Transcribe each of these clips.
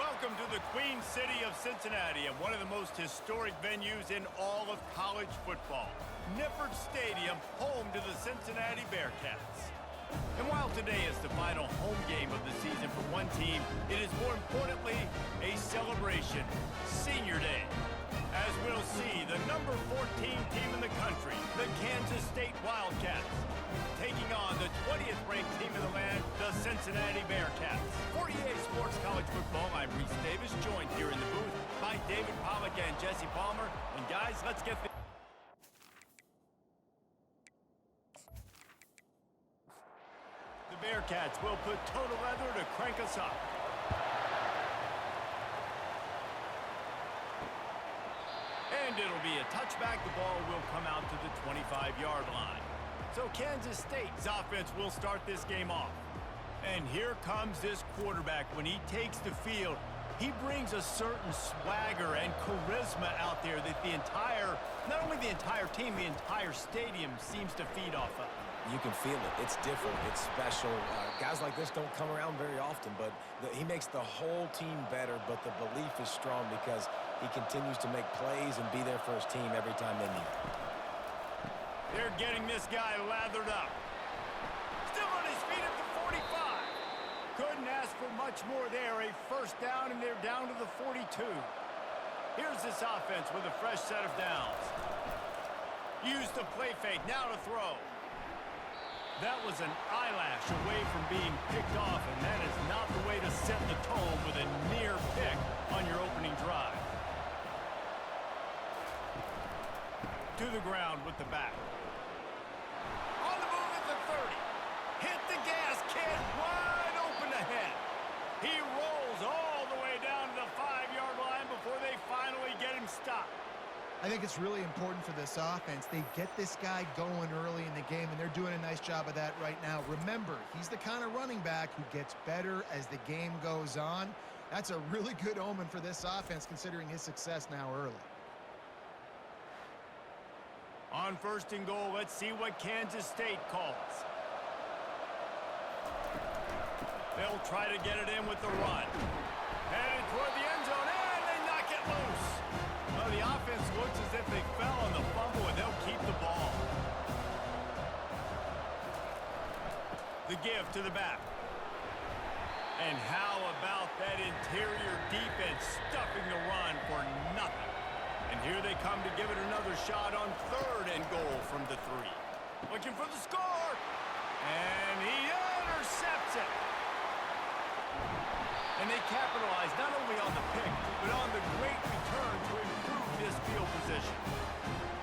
Welcome to the Queen City of Cincinnati and one of the most historic venues in all of college football. Nippert Stadium, home to the Cincinnati Bearcats. And while today is the final home game of the season for one team, it is more importantly a celebration, Senior Day. As we'll see, the number 14 team in the country, the Kansas State Wildcats, taking on the 20th ranked team in the land, the Cincinnati Bearcats. For EA Sports College Football, I'm Reese Davis, joined here in the booth by David Pollack and Jesse Palmer. And guys, let's get the Bearcats will put total leather to crank us up. And it'll be a touchback. The ball will come out to the 25-yard line. So Kansas State's offense will start this game off. And here comes this quarterback. When he takes the field, he brings a certain swagger and charisma out there that not only the entire team, the entire stadium seems to feed off of. You can feel it. It's different. It's special. Guys like this don't come around very often, but he makes the whole team better, but the belief is strong because he continues to make plays and be there for his team every time they need it. They're getting this guy lathered up. Still on his feet at the 45. Couldn't ask for much more there. A first down, and they're down to the 42. Here's this offense with a fresh set of downs. Use the play fake, now to throw. That was an eyelash away from being picked off, and that is not the way to set the tone with a near pick on your opening drive. To the ground with the back. On the move at the 30. Hit the gas, kid, wide open ahead. He rolls all the way down to the 5-yard line before they finally get him stopped. I think it's really important for this offense. They get this guy going early in the game, and they're doing a nice job of that right now. Remember, he's the kind of running back who gets better as the game goes on. That's a really good omen for this offense, considering his success now early. On first and goal, let's see what Kansas State calls. They'll try to get it in with the run. Headed toward the end zone, and they knock it loose. Well, the offense looks as if they fell on the fumble, and they'll keep the ball. The give to the back. And how about that interior defense stuffing the run for nothing? And here they come to give it another shot on third and goal from the 3. Looking for the score. And he intercepts it. And they capitalize not only on the pick, but on the great return to improve this field position.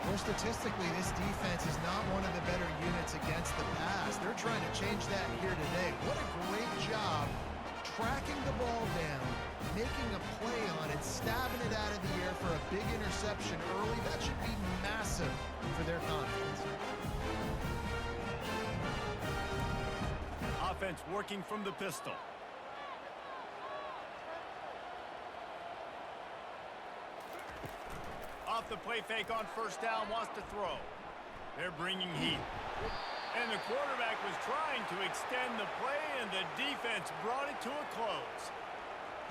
Well, statistically, this defense is not one of the better units against the pass. They're trying to change that here today. What a great job tracking the ball down, making a play on it, stabbing it out of the air for a big interception early. That should be massive for their confidence. Offense working from the pistol. Off the play fake on first down, wants to throw. They're bringing heat. And the quarterback was trying to extend the play, and the defense brought it to a close.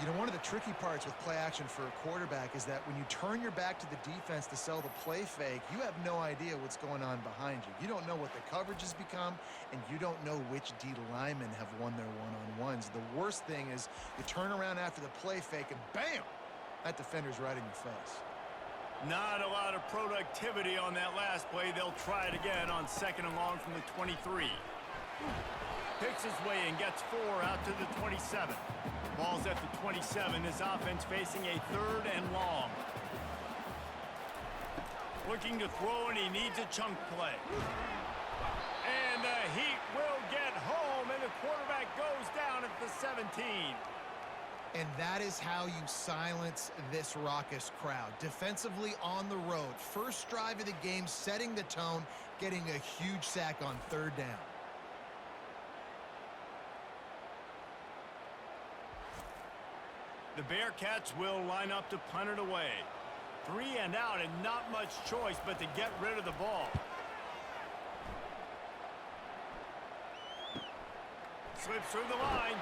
You know, one of the tricky parts with play action for a quarterback is that when you turn your back to the defense to sell the play fake, you have no idea what's going on behind you. You don't know what the coverage has become, and you don't know which D linemen have won their one-on-ones. The worst thing is you turn around after the play fake, and bam! That defender's right in your face. Not a lot of productivity on that last play. They'll try it again on second and long from the 23. Picks his way and gets 4 out to the 27. Ball's at the 27. This offense facing a third and long. Looking to throw, and he needs a chunk play. And the Heat will get home, and the quarterback goes down at the 17. And that is how you silence this raucous crowd. Defensively on the road. First drive of the game, setting the tone, getting a huge sack on third down. The Bearcats will line up to punt it away. 3 and out, and not much choice but to get rid of the ball. Slips through the line.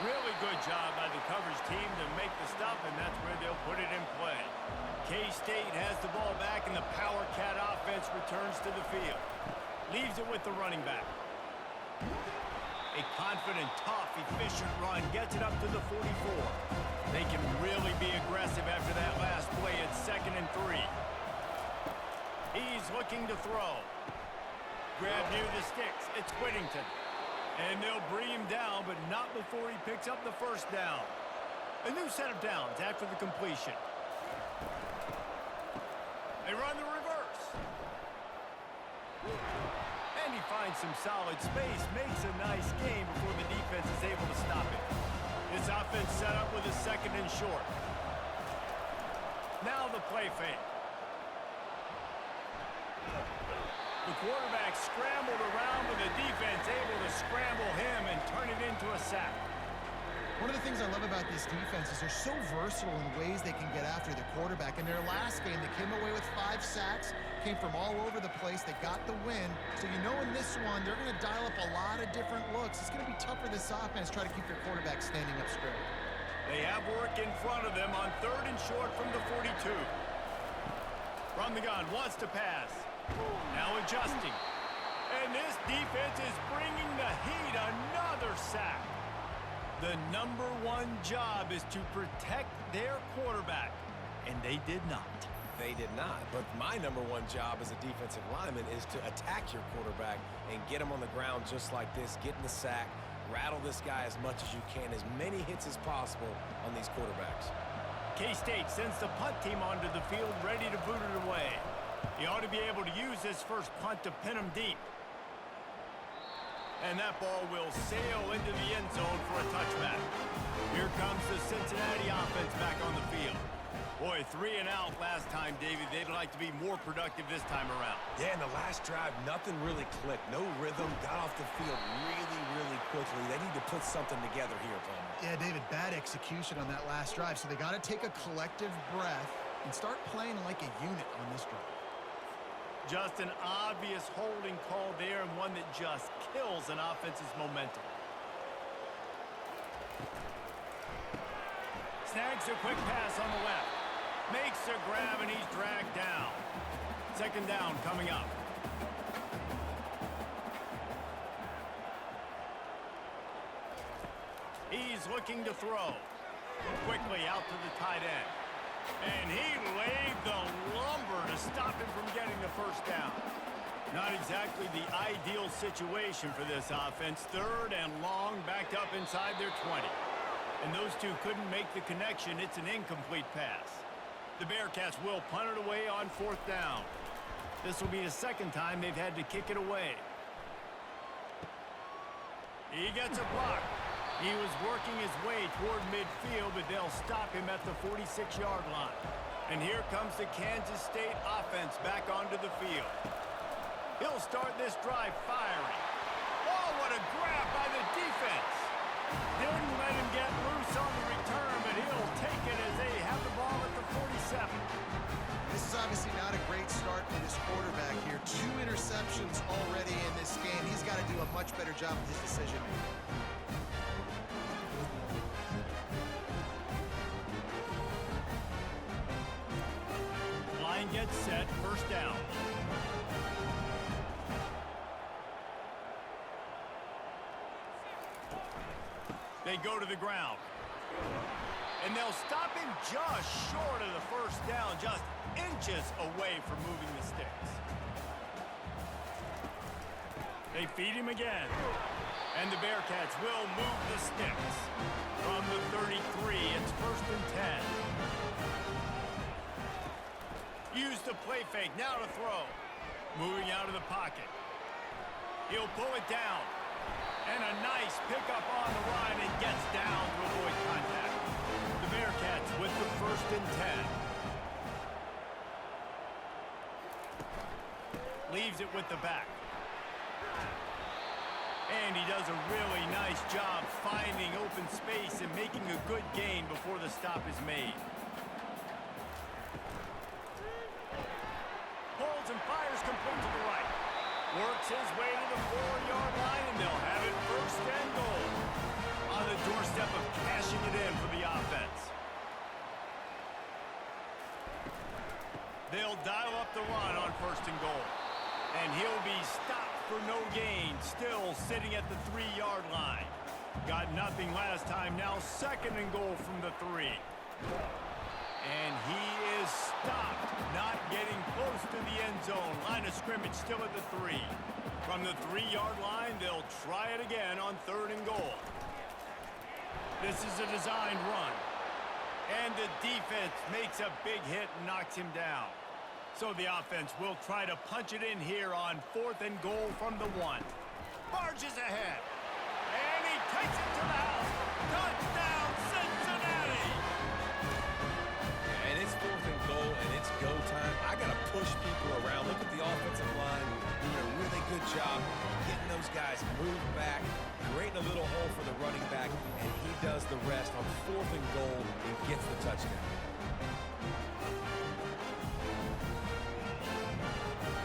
Really good job by the coverage team to make the handoff, and that's where they'll put it in play. K-State has the ball back, and the Power Cat offense returns to the field. Leaves it with the running back. A confident, tough, efficient run gets it up to the 44. They can really be aggressive after that last play. It's 2nd and 3. He's looking to throw. Grab near the sticks. It's Whittington. And they'll bring him down, but not before he picks up the first down. A new set of downs after the completion. They run the reverse. And he finds some solid space, makes a nice gain before the defense is able to stop it. This offense set up with a 2nd and short. Now the play fake. The quarterback scrambled around with the defense able to scramble him and turn it into a sack. One of the things I love about this defense is they're so versatile in ways they can get after the quarterback. In their last game, they came away with 5 sacks, came from all over the place. They got the win. So you know in this one, they're going to dial up a lot of different looks. It's going to be tough for this offense try to keep their quarterback standing up straight. They have work in front of them on 3rd and short from the 42. From the gun, wants to pass. Now adjusting. And this defense is bringing the heat. Another sack. The #1 job is to protect their quarterback, and they did not. They did not, but my #1 job as a defensive lineman is to attack your quarterback and get him on the ground just like this, get in the sack, rattle this guy as much as you can, as many hits as possible on these quarterbacks. K-State sends the punt team onto the field, ready to boot it away. He ought to be able to use this first punt to pin him deep. And that ball will sail into the end zone for a touchback. Here comes the Cincinnati offense back on the field. Boy, 3 and out last time, David. They'd like to be more productive this time around. Yeah, in the last drive, nothing really clicked. No rhythm, got off the field really quickly. They need to put something together here, Palmer. Yeah, David, bad execution on that last drive. So they got to take a collective breath and start playing like a unit on this drive. Just an obvious holding call there, and one that just kills an offense's momentum. Snags a quick pass on the left. Makes a grab, and he's dragged down. 2nd down coming up. He's looking to throw. Quickly out to the tight end. And he laid the lumber to stop him from getting the first down. Not exactly the ideal situation for this offense. 3rd and long, backed up inside their 20. And those two couldn't make the connection. It's an incomplete pass. The Bearcats will punt it away on 4th down. This will be the 2nd time they've had to kick it away. He gets a block. He was working his way toward midfield, but they'll stop him at the 46-yard line. And here comes the Kansas State offense back onto the field. He'll start this drive firing. Oh, what a grab by the defense. Didn't let him get loose on the return, but he'll take it as they have the ball at the 47. This is obviously not a great start for this quarterback here. 2 interceptions already in this game. He's got to do a much better job with his decision-making. Gets set, 1st down. They go to the ground. And they'll stop him just short of the 1st down, just inches away from moving the sticks. They feed him again. And the Bearcats will move the sticks. From the 33, it's 1st and 10. Use the play fake, now to throw. Moving out of the pocket. He'll pull it down. And a nice pickup on the run and gets down to avoid contact. The Bearcats with the 1st and 10. Leaves it with the back. And he does a really nice job finding open space and making a good gain before the stop is made. And fires complete to the right. Works his way to the 4-yard line, and they'll have it 1st and goal. On the doorstep of cashing it in for the offense. They'll dial up the run on 1st and goal. And he'll be stopped for no gain, still sitting at the 3-yard line. Got nothing last time, now 2nd and goal from the 3. And he is stopped, not getting close to the end zone. Line of scrimmage still at the 3. From the 3-yard line, they'll try it again on 3rd and goal. This is a designed run. And the defense makes a big hit and knocks him down. So the offense will try to punch it in here on 4th and goal from the 1. Barges ahead. And he takes it to the house. Touchdown, Cincinnati! And it's 4th and goal, and it's go time. I got to push people around. Look at the offensive line doing a really good job getting those guys moved back, creating a little hole for the running back, and he does the rest on 4th and goal and gets the touchdown.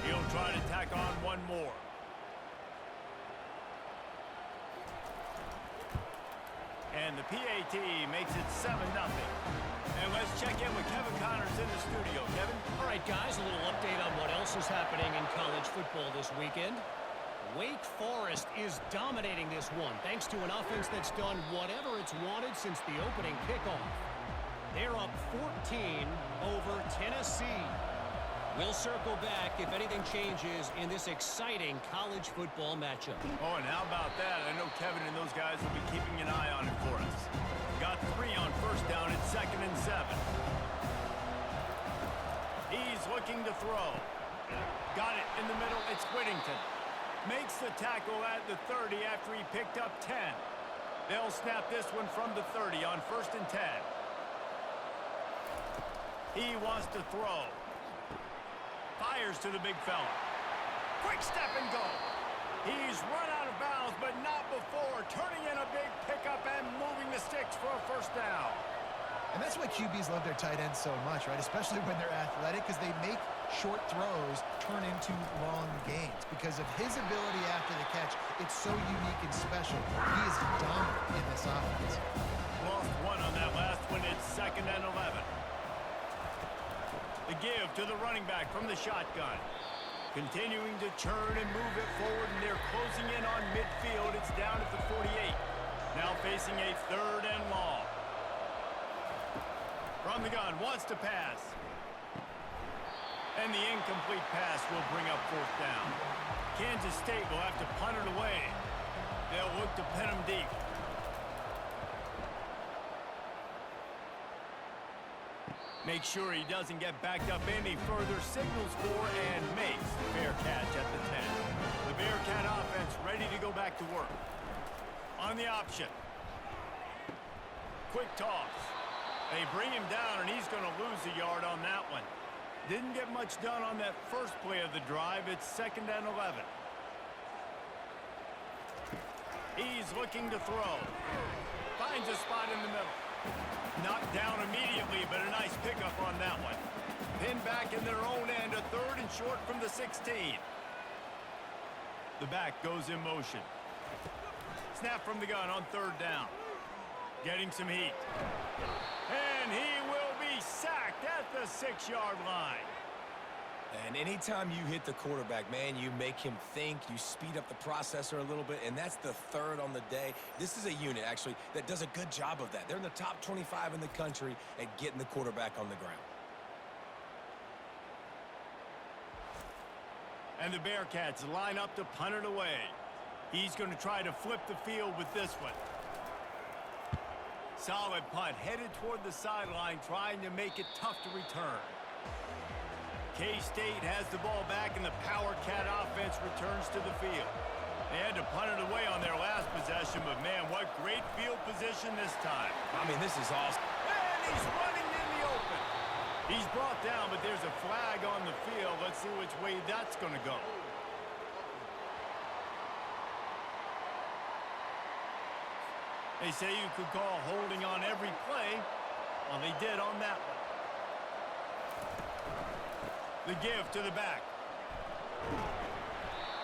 He'll try to tack on one more. And the PAT makes it 7-0. And let's check in with Kevin Connors in the studio. Kevin? All right, guys, a little update on what else is happening in college football this weekend. Wake Forest is dominating this one, thanks to an offense that's done whatever it's wanted since the opening kickoff. They're up 14 over Tennessee. We'll circle back if anything changes in this exciting college football matchup. Oh, and how about that? I know Kevin and those guys will be keeping an eye on it for us. Got 3 on 1st down at 2nd and 7. He's looking to throw. Got it in the middle. It's Whittington. Makes the tackle at the 30 after he picked up 10. They'll snap this one from the 30 on 1st and 10. He wants to throw. Fires to the big fella. Quick step and go. He's run out of bounds, but not before turning in a big pickup and moving the sticks for a 1st down. And that's why QBs love their tight ends so much, right? Especially when they're athletic, because they make short throws turn into long gains. Because of his ability after the catch, it's so unique and special. He is dominant in this offense. Lost 1 on that last one. It's 2nd and 11. The give to the running back from the shotgun. Continuing to churn and move it forward, and they're closing in on midfield. It's down at the 48. Now facing a 3rd and long. From the gun, wants to pass. And the incomplete pass will bring up 4th down. Kansas State will have to punt it away. They'll look to pin him deep. Make sure he doesn't get backed up any further, signals for and makes the fair catch at the 10. The Bearcat offense ready to go back to work. On the option. Quick toss. They bring him down, and he's going to lose a yard on that one. Didn't get much done on that first play of the drive. It's 2nd and 11. He's looking to throw. Finds a spot in the middle. Knocked down immediately, but a nice pickup on that one. Pinned back in their own end, a 3rd and short from the 16. The back goes in motion. Snap from the gun on 3rd down. Getting some heat. And he will be sacked at the 6-yard line. And anytime you hit the quarterback, man, you make him think, you speed up the processor a little bit, and that's the 3rd on the day. This is a unit, actually, that does a good job of that. They're in the top 25 in the country at getting the quarterback on the ground. And the Bearcats line up to punt it away. He's going to try to flip the field with this one. Solid punt, headed toward the sideline, trying to make it tough to return. K-State has the ball back, and the Power Cat offense returns to the field. They had to punt it away on their last possession, but man, what great field position this time. I mean, this is awesome. And he's running in the open. He's brought down, but there's a flag on the field. Let's see which way that's going to go. They say you could call holding on every play. Well, they did on that one. The give to the back.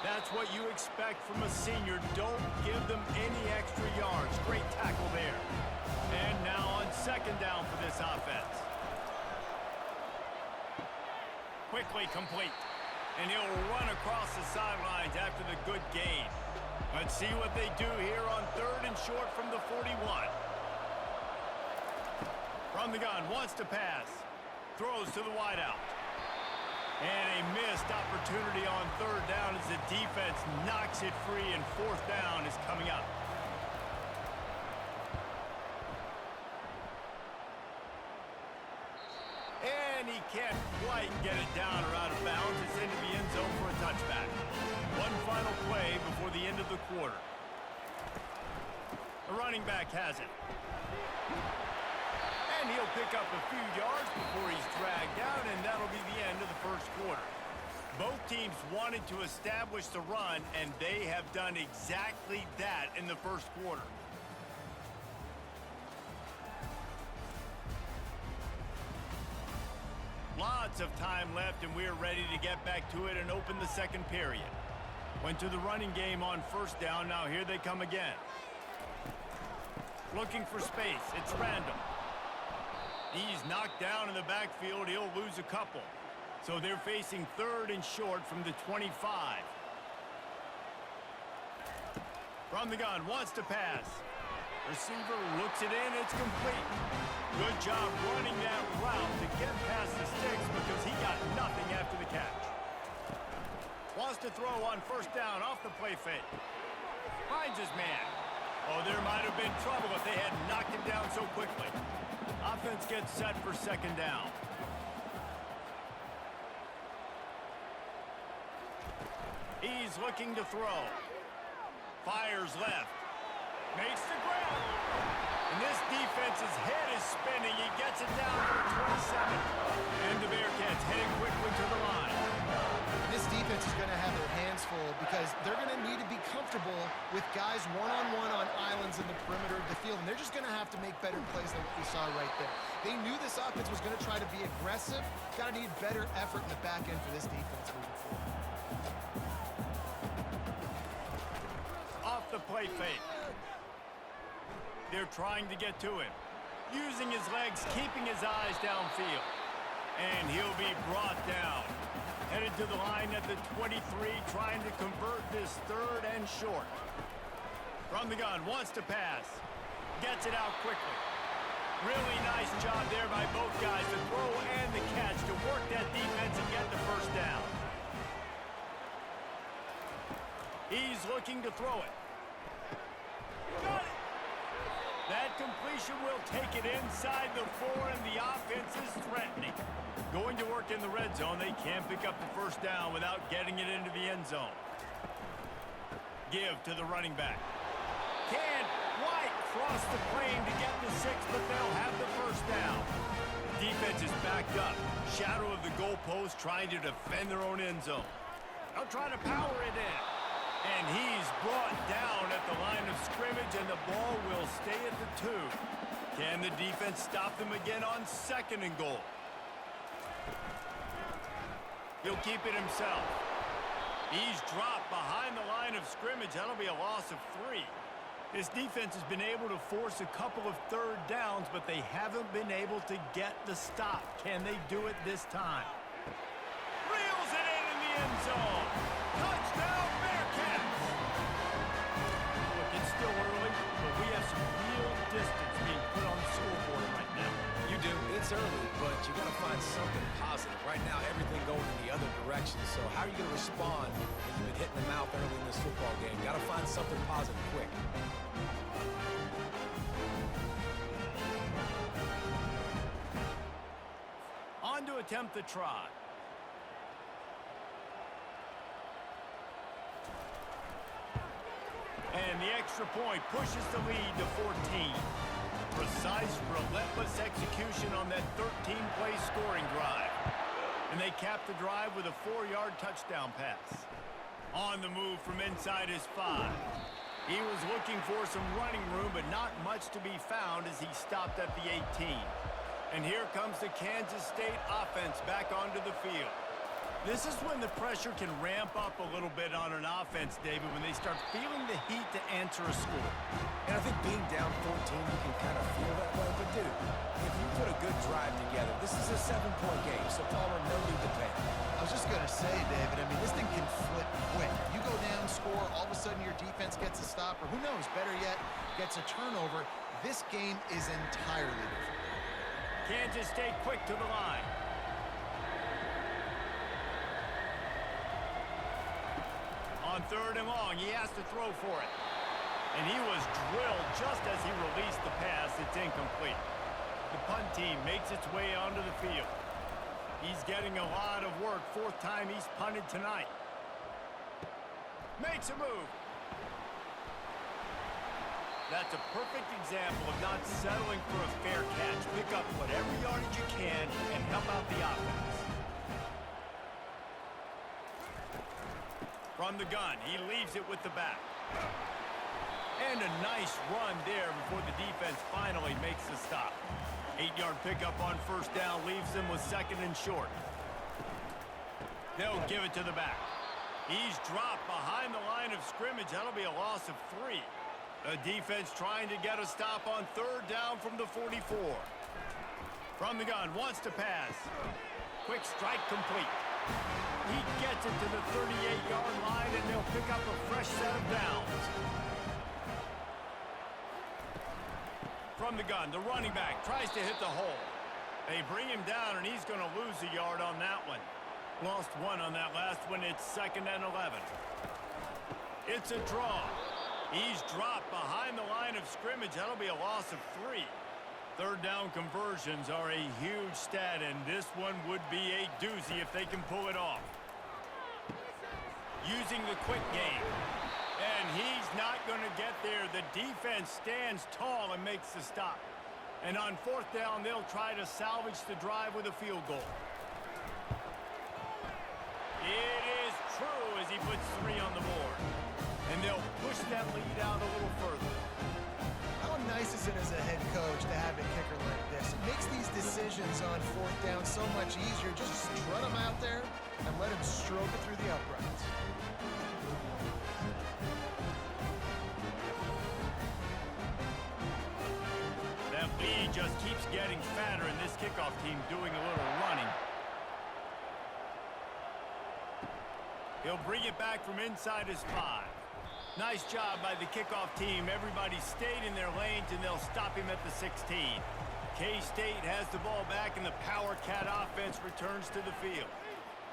That's what you expect from a senior. Don't give them any extra yards. Great tackle there. And now on 2nd down for this offense. Quickly complete. And he'll run across the sidelines after the good gain. Let's see what they do here on 3rd and short from the 41. From the gun, wants to pass. Throws to the wideout. And a missed opportunity on 3rd down as the defense knocks it free, and 4th down is coming up. And he can't quite get it down or out of bounds. It's into the end zone for a touchback. One final play before the end of the quarter. The running back has it. And he'll pick up a few yards before he's dragged down, and that'll be the end of the first quarter. Both teams wanted to establish the run, and they have done exactly that in the first quarter. Lots of time left, and we're ready to get back to it and open the second period. Went to the running game on 1st down. Now here they come again. Looking for space. It's random. He's knocked down in the backfield. He'll lose a couple. So they're facing 3rd and short from the 25. From the gun, wants to pass. Receiver looks it in. It's complete. Good job running that route to get past the sticks because he got nothing after the catch. Wants to throw on 1st down off the play fake. Finds his man. Oh, there might have been trouble if they had knocked him down so quickly. Offense gets set for 2nd down. He's looking to throw. Fires left. Makes the grab. And this defense's head is spinning. He gets it down to the 27. And the Bearcats heading quickly to the line. This defense is going to have their hands full because they're going to need to be comfortable with guys one-on-one on islands in the perimeter of the field, and they're just going to have to make better plays than what we saw right there. They knew this offense was going to try to be aggressive. Got to need better effort in the back end for this defense moving forward. Off the play fake. They're trying to get to him. Using his legs, keeping his eyes downfield. And he'll be brought down. Headed to the line at the 23, trying to convert this 3rd and short. From the gun, wants to pass. Gets it out quickly. Really nice job there by both guys, the throw and the catch, to work that defense and get the 1st down. He's looking to throw it. Got it! That completion will take it inside the 4, and the offense is threatening. Going to work in the red zone. They can't pick up the 1st down without getting it into the end zone. Give to the running back. Can't quite cross the plane to get the 6, but they'll have the 1st down. Defense is backed up. Shadow of the goalpost, trying to defend their own end zone. They'll try to power it in. And he's brought down at the line of scrimmage, and the ball will stay at the 2. Can the defense stop them again on 2nd and goal? He'll keep it himself. He's dropped behind the line of scrimmage. That'll be a loss of 3. This defense has been able to force a couple of 3rd downs, but they haven't been able to get the stop. Can they do it this time? Reels it in the end zone. Touchdown, Bearcats! Look, it's still early, but we have some real distance being put on the scoreboard right now. You do. It's early, but you got to find something positive. Right now, everything going in the other direction. So how are you going to respond when you've been hitting the mouth early in this football game? Got to find something positive quick. On to attempt the try. And the extra point pushes the lead to 14. Precise, relentless execution on that 13-play scoring drive. And they cap the drive with a 4-yard touchdown pass. On the move from inside his 5. He was looking for some running room, but not much to be found as he stopped at the 18. And here comes the Kansas State offense back onto the field. This is when the pressure can ramp up a little bit on an offense, David, when they start feeling the heat to answer a score. And I think being down 14, you can kind of feel that way. But, dude, if you put a good drive together, this is a 7-point game, so Palmer, no need to panic. I was just going to say, David, I mean, this thing can flip quick. You go down, score, all of a sudden your defense gets a stop, or who knows, better yet, gets a turnover. This game is entirely different. Kansas State quick to the line. On 3rd and long, he has to throw for it. And he was drilled just as he released the pass. It's incomplete. The punt team makes its way onto the field. He's getting a lot of work. 4th time he's punted tonight. Makes a move. That's a perfect example of not settling for a fair catch. Pick up whatever yardage you can and help out the offense. From the gun, he leaves it with the back. And a nice run there before the defense finally makes the stop. 8-yard pickup on 1st down leaves them with 2nd and short. They'll give it to the back. He's dropped behind the line of scrimmage. That'll be a loss of 3. The defense trying to get a stop on 3rd down from the 44. From the gun, wants to pass. Quick strike complete. He gets it to the 38-yard line, and they'll pick up a fresh set of downs. From the gun, the running back tries to hit the hole. They bring him down, and he's going to lose a yard on that one. Lost 1 on that last one. It's 2nd and 11. It's a draw. He's dropped behind the line of scrimmage. That'll be a loss of 3. 3rd down conversions are a huge stat, and this one would be a doozy if they can pull it off. Using the quick game. And he's not going to get there. The defense stands tall and makes the stop. And on 4th down, they'll try to salvage the drive with a field goal. It is true as he puts 3 on the board. And they'll push that lead out a little further. How nice is it as a head coach to have a kicker like this? It makes these decisions on 4th down so much easier. Just strut him out there and let him stroke it through the uprights. That lead just keeps getting fatter, and this kickoff team doing a little running. He'll bring it back from inside his 5. Nice job by the kickoff team. Everybody stayed in their lanes, and they'll stop him at the 16. K-State has the ball back, and the Power Cat offense returns to the field.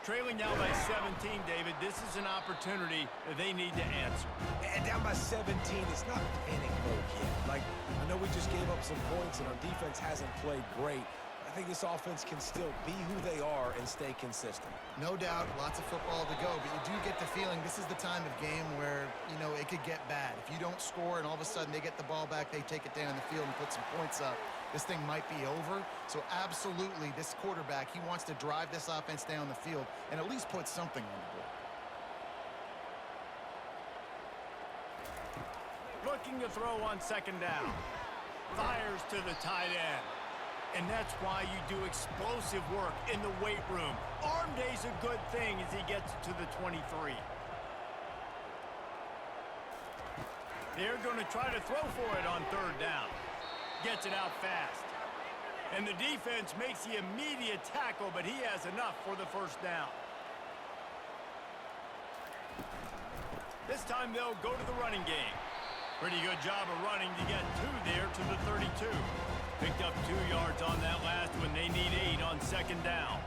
Trailing now by 17, David, this is an opportunity that they need to answer. And down by 17, it's not panic mode yet. Like, I know we just gave up some points, and our defense hasn't played great. I think this offense can still be who they are and stay consistent. No doubt, lots of football to go, but you do get the feeling this is the time of game where, you know, it could get bad. If you don't score and all of a sudden they get the ball back, they take it down the field and put some points up, this thing might be over. So absolutely, this quarterback, he wants to drive this offense down the field and at least put something on the board. Looking to throw on 2nd down. Fires to the tight end. And that's why you do explosive work in the weight room. Arm day's a good thing as he gets to the 23. They're going to try to throw for it on 3rd down. Gets it out fast. And the defense makes the immediate tackle, but he has enough for the 1st down. This time they'll go to the running game. Pretty good job of running to get 2 there to the 32. Picked up 2 yards on that last one. They need 8 on 2nd down.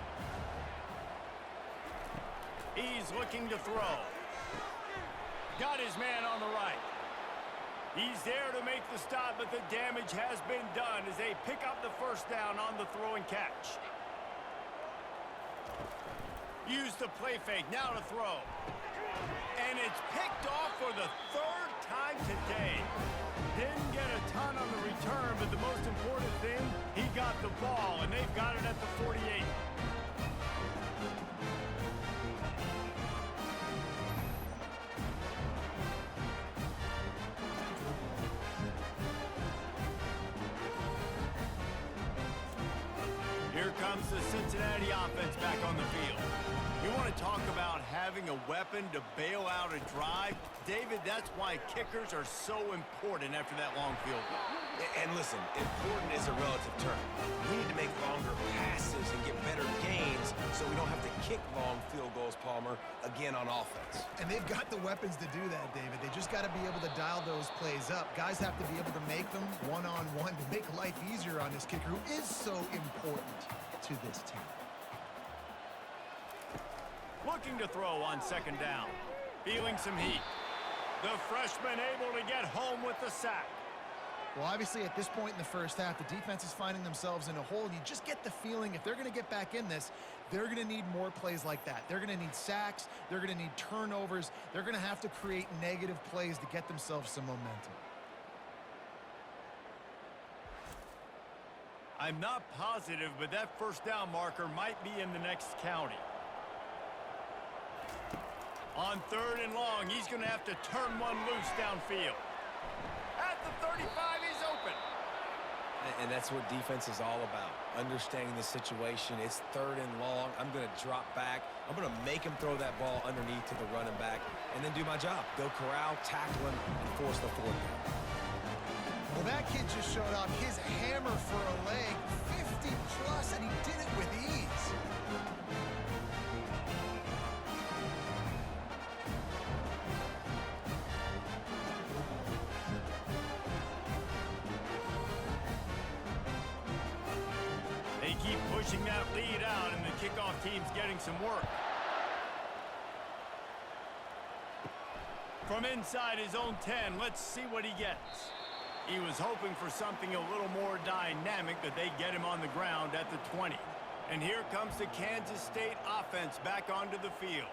He's looking to throw. Got his man on the right. He's there to make the stop, but the damage has been done as they pick up the 1st down on the throw and catch. Use the play fake, now to throw. And it's picked off for the 3rd time today. Didn't get a ton on the return, but the most important thing, he got the ball, and they've got it at the 48. Here comes the Cincinnati offense back on the field. You want to talk about having a weapon to bail out a drive? David, that's why kickers are so important after that long field goal. And listen, important is a relative term. We need to make longer passes and get better gains so we don't have to kick long field goals, Palmer, again on offense. And they've got the weapons to do that, David. They just got to be able to dial those plays up. Guys have to be able to make them one-on-one to make life easier on this kicker who is so important to this team. Looking to throw on second down. Feeling some heat. The freshman able to get home with the sack. Well, obviously, at this point in the first half, the defense is finding themselves in a hole. And you just get the feeling if they're going to get back in this, they're going to need more plays like that. They're going to need sacks. They're going to need turnovers. They're going to have to create negative plays to get themselves some momentum. I'm not positive, but that first down marker might be in the next county. On third and long, he's going to have to turn one loose downfield. At the 35, he's open. And that's what defense is all about, understanding the situation. It's third and long. I'm going to drop back. I'm going to make him throw that ball underneath to the running back and then do my job. Go corral, tackle him, and force the fourth down. Well, that kid just showed off his hammer for a leg, 50-plus, and he did it with ease. They keep pushing that lead out, and the kickoff team's getting some work. From inside his own 10, let's see what he gets. He was hoping for something a little more dynamic, but they get him on the ground at the 20. And here comes the Kansas State offense back onto the field.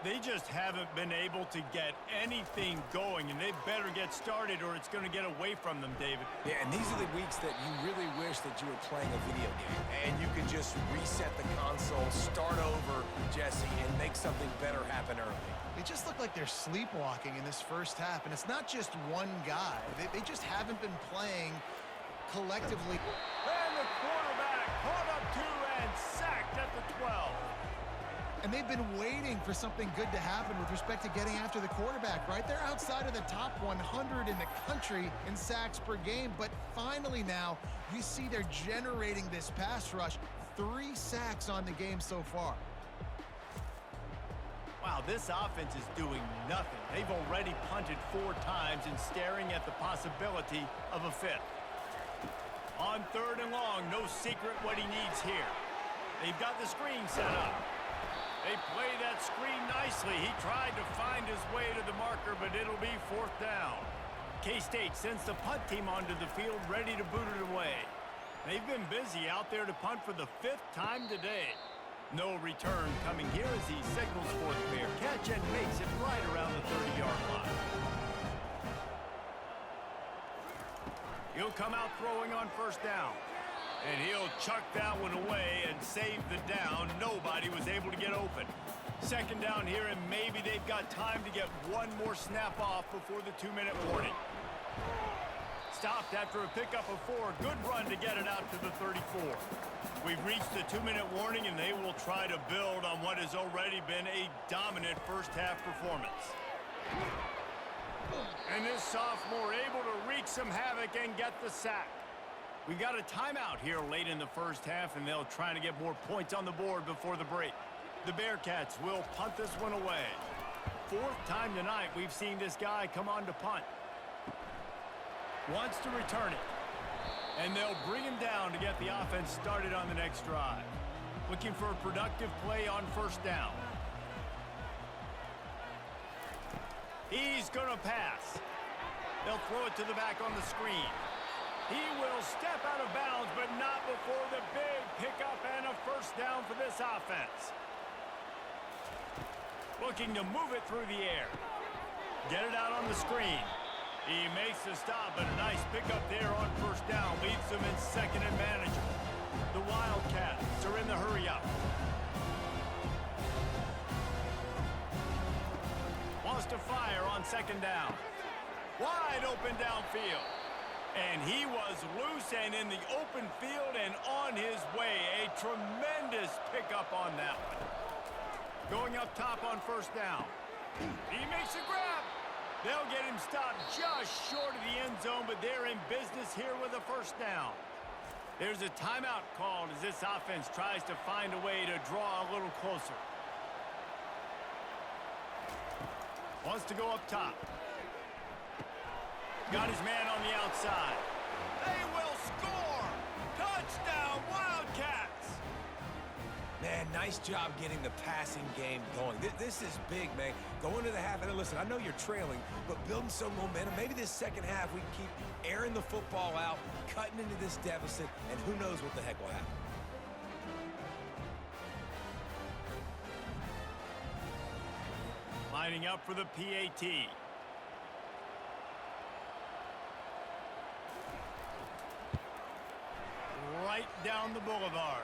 They just haven't been able to get anything going, and they better get started or it's going to get away from them, David. Yeah, and these are the weeks that you really wish that you were playing a video game and you could just reset the console, start over, Jesse, and make something better happen early. They just look like they're sleepwalking in this first half, and it's not just one guy. They just haven't been playing collectively. And the quarterback caught up to and sacked at the 12. And they've been waiting for something good to happen with respect to getting after the quarterback, right? They're outside of the top 100 in the country in sacks per game, but finally now you see they're generating this pass rush. 3 sacks on the game so far. Wow, this offense is doing nothing. They've already punted 4 times and staring at the possibility of a 5th. On third and long, no secret what he needs here. They've got the screen set up. They play that screen nicely. He tried to find his way to the marker, but it'll be 4th down. K-State sends the punt team onto the field, ready to boot it away. They've been busy out there to punt for the 5th time today. No return coming here as he signals for the fair catch and makes it right around the 30-yard line. He'll come out throwing on first down. And he'll chuck that one away and save the down. Nobody was able to get open. Second down here, and maybe they've got time to get one more snap off before the 2-minute warning. Stopped after a pickup of 4. Good run to get it out to the 34. We've reached the 2-minute warning, and they will try to build on what has already been a dominant first-half performance. And this sophomore able to wreak some havoc and get the sack. We got a timeout here late in the first half, and they'll try to get more points on the board before the break. The Bearcats will punt this one away. 4th time tonight we've seen this guy come on to punt. Wants to return it. And they'll bring him down to get the offense started on the next drive. Looking for a productive play on first down. He's going to pass. They'll throw it to the back on the screen. He will step out of bounds, but not before the big pickup and a first down for this offense. Looking to move it through the air. Get it out on the screen. He makes the stop, but a nice pickup there on first down leaves them in second and manageable. The Wildcats are in the hurry-up. Wants to fire on second down. Wide open downfield. And he was loose and in the open field and on his way. A tremendous pickup on that one. Going up top on first down. He makes a grab. They'll get him stopped just short of the end zone, but they're in business here with a first down. There's a timeout called as this offense tries to find a way to draw a little closer. Wants to go up top. Got his man on the outside. They will score! Touchdown, Wildcats! Man, nice job getting the passing game going. This is big, man. Go into the half, and listen, I know you're trailing, but building some momentum. Maybe this second half we can keep airing the football out, cutting into this deficit, and who knows what the heck will happen. Lining up for the PAT. Right down the boulevard.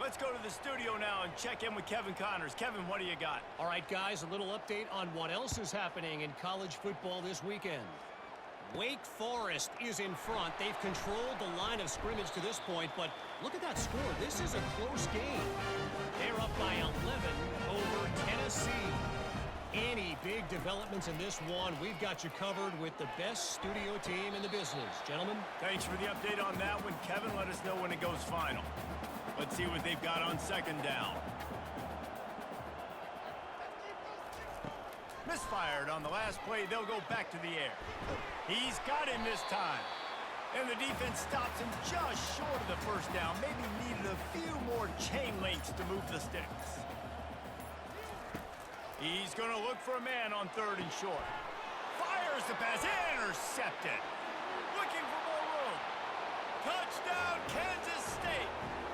Let's go to the studio now and check in with Kevin Connors. Kevin, what do you got? All right, guys, a little update on what else is happening in college football this weekend. Wake Forest is in front. They've controlled the line of scrimmage to this point, but look at that score. This is a close game. They're up by 11 over Tennessee. Any big developments in this one, we've got you covered with the best studio team in the business. Gentlemen? Thanks for the update on that one, Kevin. Let us know when it goes final. Let's see what they've got on second down. Misfired on the last play. They'll go back to the air. He's got him this time. And the defense stops him just short of the first down. Maybe needed a few more chain links to move the sticks. He's going to look for a man on third and short. Fires the pass. Intercepted. Looking for more room. Touchdown, Kansas State.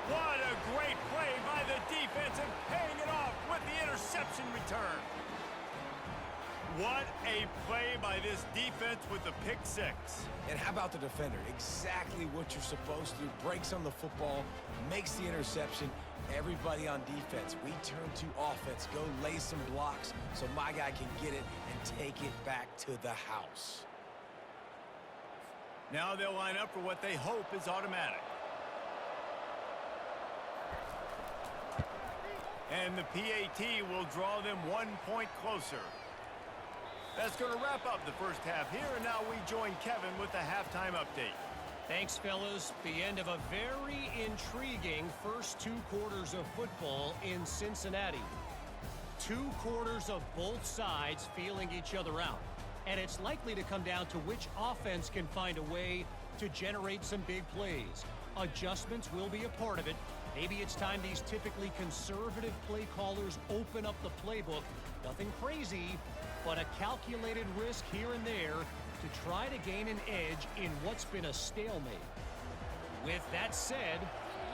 What a great play by the defense and paying it off with the interception return. What a play by this defense with the pick six. And how about the defender? Exactly what you're supposed to do. Breaks on the football, makes the interception. Everybody on defense, we turn to offense. Go lay some blocks so my guy can get it and take it back to the house. Now they'll line up for what they hope is automatic. And the PAT will draw them 1 point closer. That's going to wrap up the first half here, and now we join Kevin with the halftime update. Thanks, fellas. The end of a very intriguing first 2 quarters of football in Cincinnati. 2 quarters of both sides feeling each other out. And it's likely to come down to which offense can find a way to generate some big plays. Adjustments will be a part of it. Maybe it's time these typically conservative play callers open up the playbook. Nothing crazy, but a calculated risk here and there to try to gain an edge in what's been a stalemate. With that said,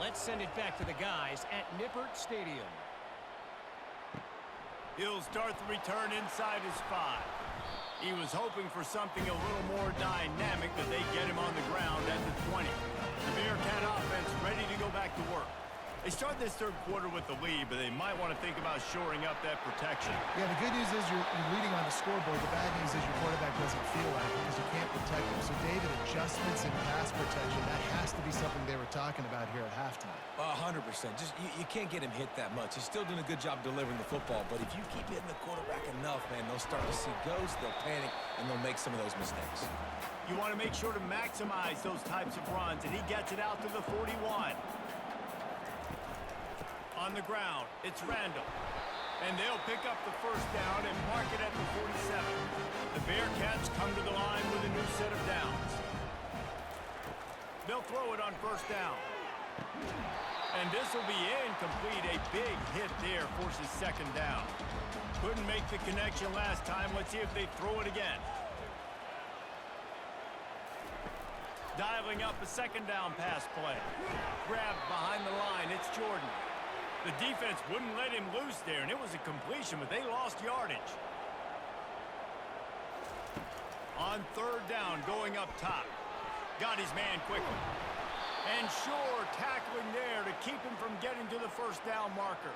let's send it back to the guys at Nippert Stadium. He'll start the return inside his 5. He was hoping for something a little more dynamic, but they get him on the ground at the 20. The Bearcat offense ready to go back to work. They start this third quarter with the lead, but they might want to think about shoring up that protection. Yeah, the good news is you're leading on the scoreboard. The bad news is your quarterback doesn't feel like it because you can't protect him. So, David, adjustments in pass protection, that has to be something they were talking about here at halftime. 100%. Just you can't get him hit that much. He's still doing a good job delivering the football, but if you keep hitting the quarterback enough, man, they'll start to see ghosts, they'll panic, and they'll make some of those mistakes. You want to make sure to maximize those types of runs, and he gets it out to the 41. On the ground, it's Randall. And they'll pick up the first down and mark it at the 47. The Bearcats come to the line with a new set of downs. They'll throw it on first down. And this will be incomplete. A big hit there forces second down. Couldn't make the connection last time. Let's see if they throw it again. Dialing up a second down pass play. Grabbed behind the line. It's Jordan. The defense wouldn't let him loose there, and it was a completion, but they lost yardage. On third down, going up top. Got his man quickly. And sure, tackling there to keep him from getting to the first down marker.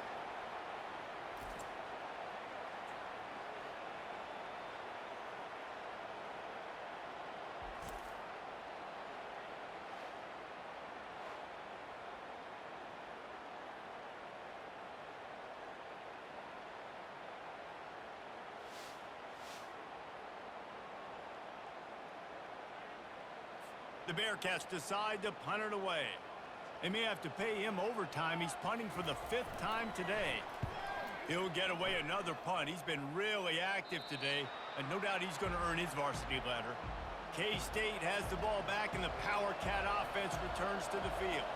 The Bearcats decide to punt it away. They may have to pay him overtime. He's punting for the 5th time today. He'll get away another punt. He's been really active today, and no doubt he's going to earn his varsity letter. K-State has the ball back, and the Power Cat offense returns to the field.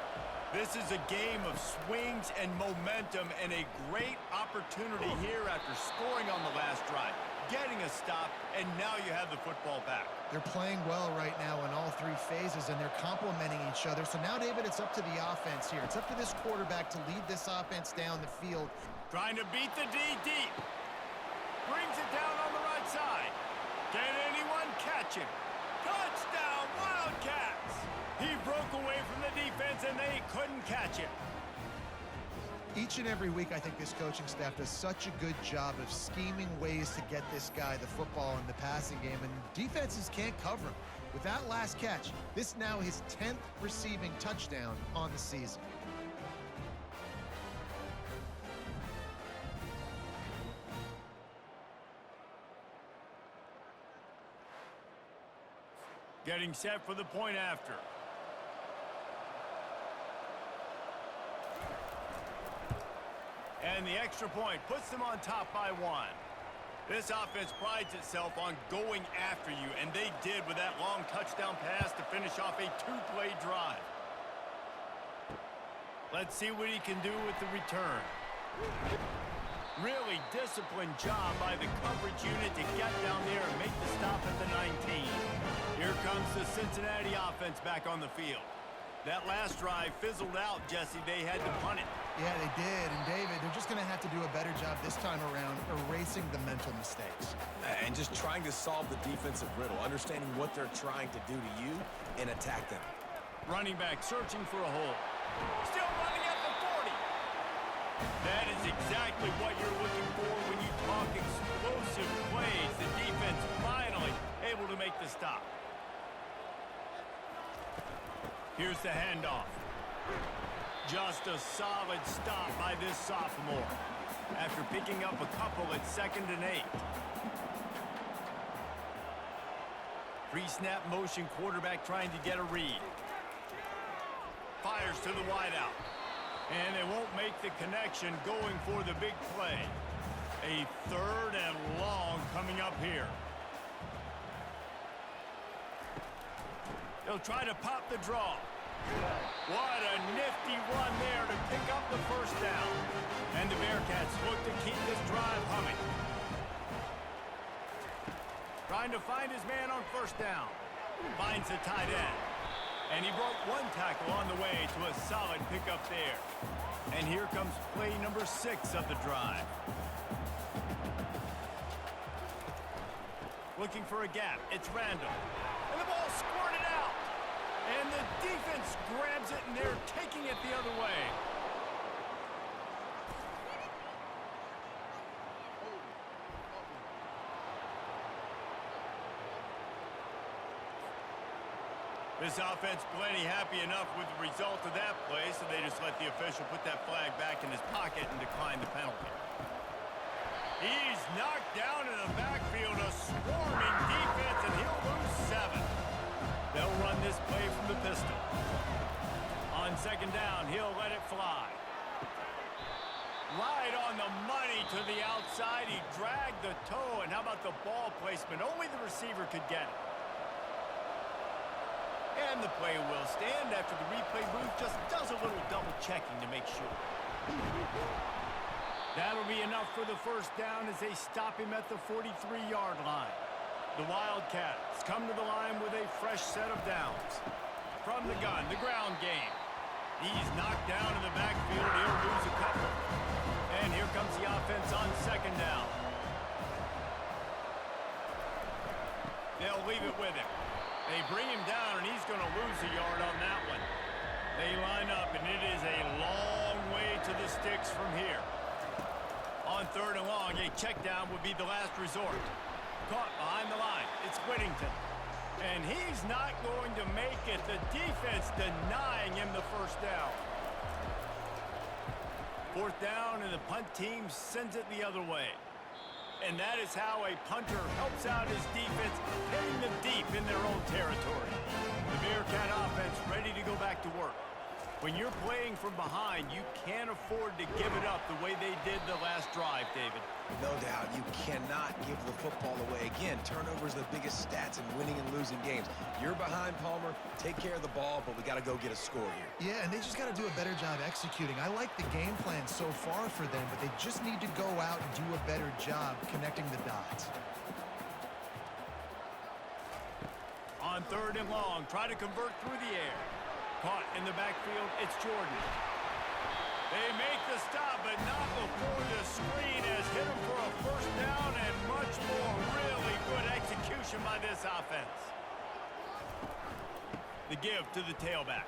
This is a game of swings and momentum, and a great opportunity here after scoring on the last drive, getting a stop, and now you have the football back. They're playing well right now in all 3 phases, and they're complementing each other. So now, David, it's up to the offense here. It's up to this quarterback to lead this offense down the field. Trying to beat the D deep. Brings it down on the right side. Can anyone catch him? Touchdown, Wildcats! He broke away from the defense, and they couldn't catch him. Each and every week, I think this coaching staff does such a good job of scheming ways to get this guy the football in the passing game, and defenses can't cover him. With that last catch, this now his 10th receiving touchdown on the season. Getting set for the point after. And the extra point puts them on top by 1. This offense prides itself on going after you, and they did with that long touchdown pass to finish off a 2-play drive. Let's see what he can do with the return. Really disciplined job by the coverage unit to get down there and make the stop at the 19. Here comes the Cincinnati offense back on the field. That last drive fizzled out, Jesse. They had to punt it. Yeah, they did. And, David, they're just going to have to do a better job this time around erasing the mental mistakes. And just trying to solve the defensive riddle, understanding what they're trying to do to you and attack them. Running back searching for a hole. Still running at the 40. That is exactly what you're looking for when you talk explosive plays. The defense finally able to make the stop. Here's the handoff. Just a solid stop by this sophomore after picking up a couple at 2nd and 8. Pre-snap motion quarterback trying to get a read. Fires to the wideout. And they won't make the connection going for the big play. A 3rd and long coming up here. They'll try to pop the draw. What a nifty run there to pick up the 1st down. And the Bearcats look to keep this drive humming. Trying to find his man on 1st down. Finds the tight end. And he broke 1 tackle on the way to a solid pickup there. And here comes play number 6 of the drive. Looking for a gap. It's Randall. And the ball squirted out. And the defense grabs it, and they're taking it the other way. This offense plenty happy enough with the result of that play, so they just let the official put that flag back in his pocket and decline the penalty. He's knocked down in the backfield, a swarming defense, and he'll lose 7. They'll run this play from the pistol. On 2nd down, he'll let it fly. Right on the money to the outside. He dragged the toe, and how about the ball placement? Only the receiver could get it. And the play will stand after the replay booth just does a little double checking to make sure. That'll be enough for the 1st down as they stop him at the 43-yard line. The Wildcats come to the line with a fresh set of downs. From the gun, the ground game. He's knocked down in the backfield. He'll lose a couple. And here comes the offense on 2nd down. They'll leave it with him. They bring him down, and he's going to lose a yard on that one. They line up, and it is a long way to the sticks from here. On 3rd and long, a check down would be the last resort. Caught behind the line. It's Whittington. And he's not going to make it. The defense denying him the 1st down. 4th down, and the punt team sends it the other way. And that is how a punter helps out his defense, hitting them deep in their own territory. The Bearcat offense ready to go back to work. When you're playing from behind, you can't afford to give it up the way they did the last drive, David. No doubt, you cannot give the football away. Again, turnovers are the biggest stats in winning and losing games. You're behind, Palmer. Take care of the ball, but we got to go get a score here. Yeah, and they just got to do a better job executing. I like the game plan so far for them, but they just need to go out and do a better job connecting the dots. On 3rd and long, try to convert through the air. Caught in the backfield, it's Jordan. They make the stop, but not before the screen has hit him for a first down and much more. Really good execution by this offense. The give to the tailback.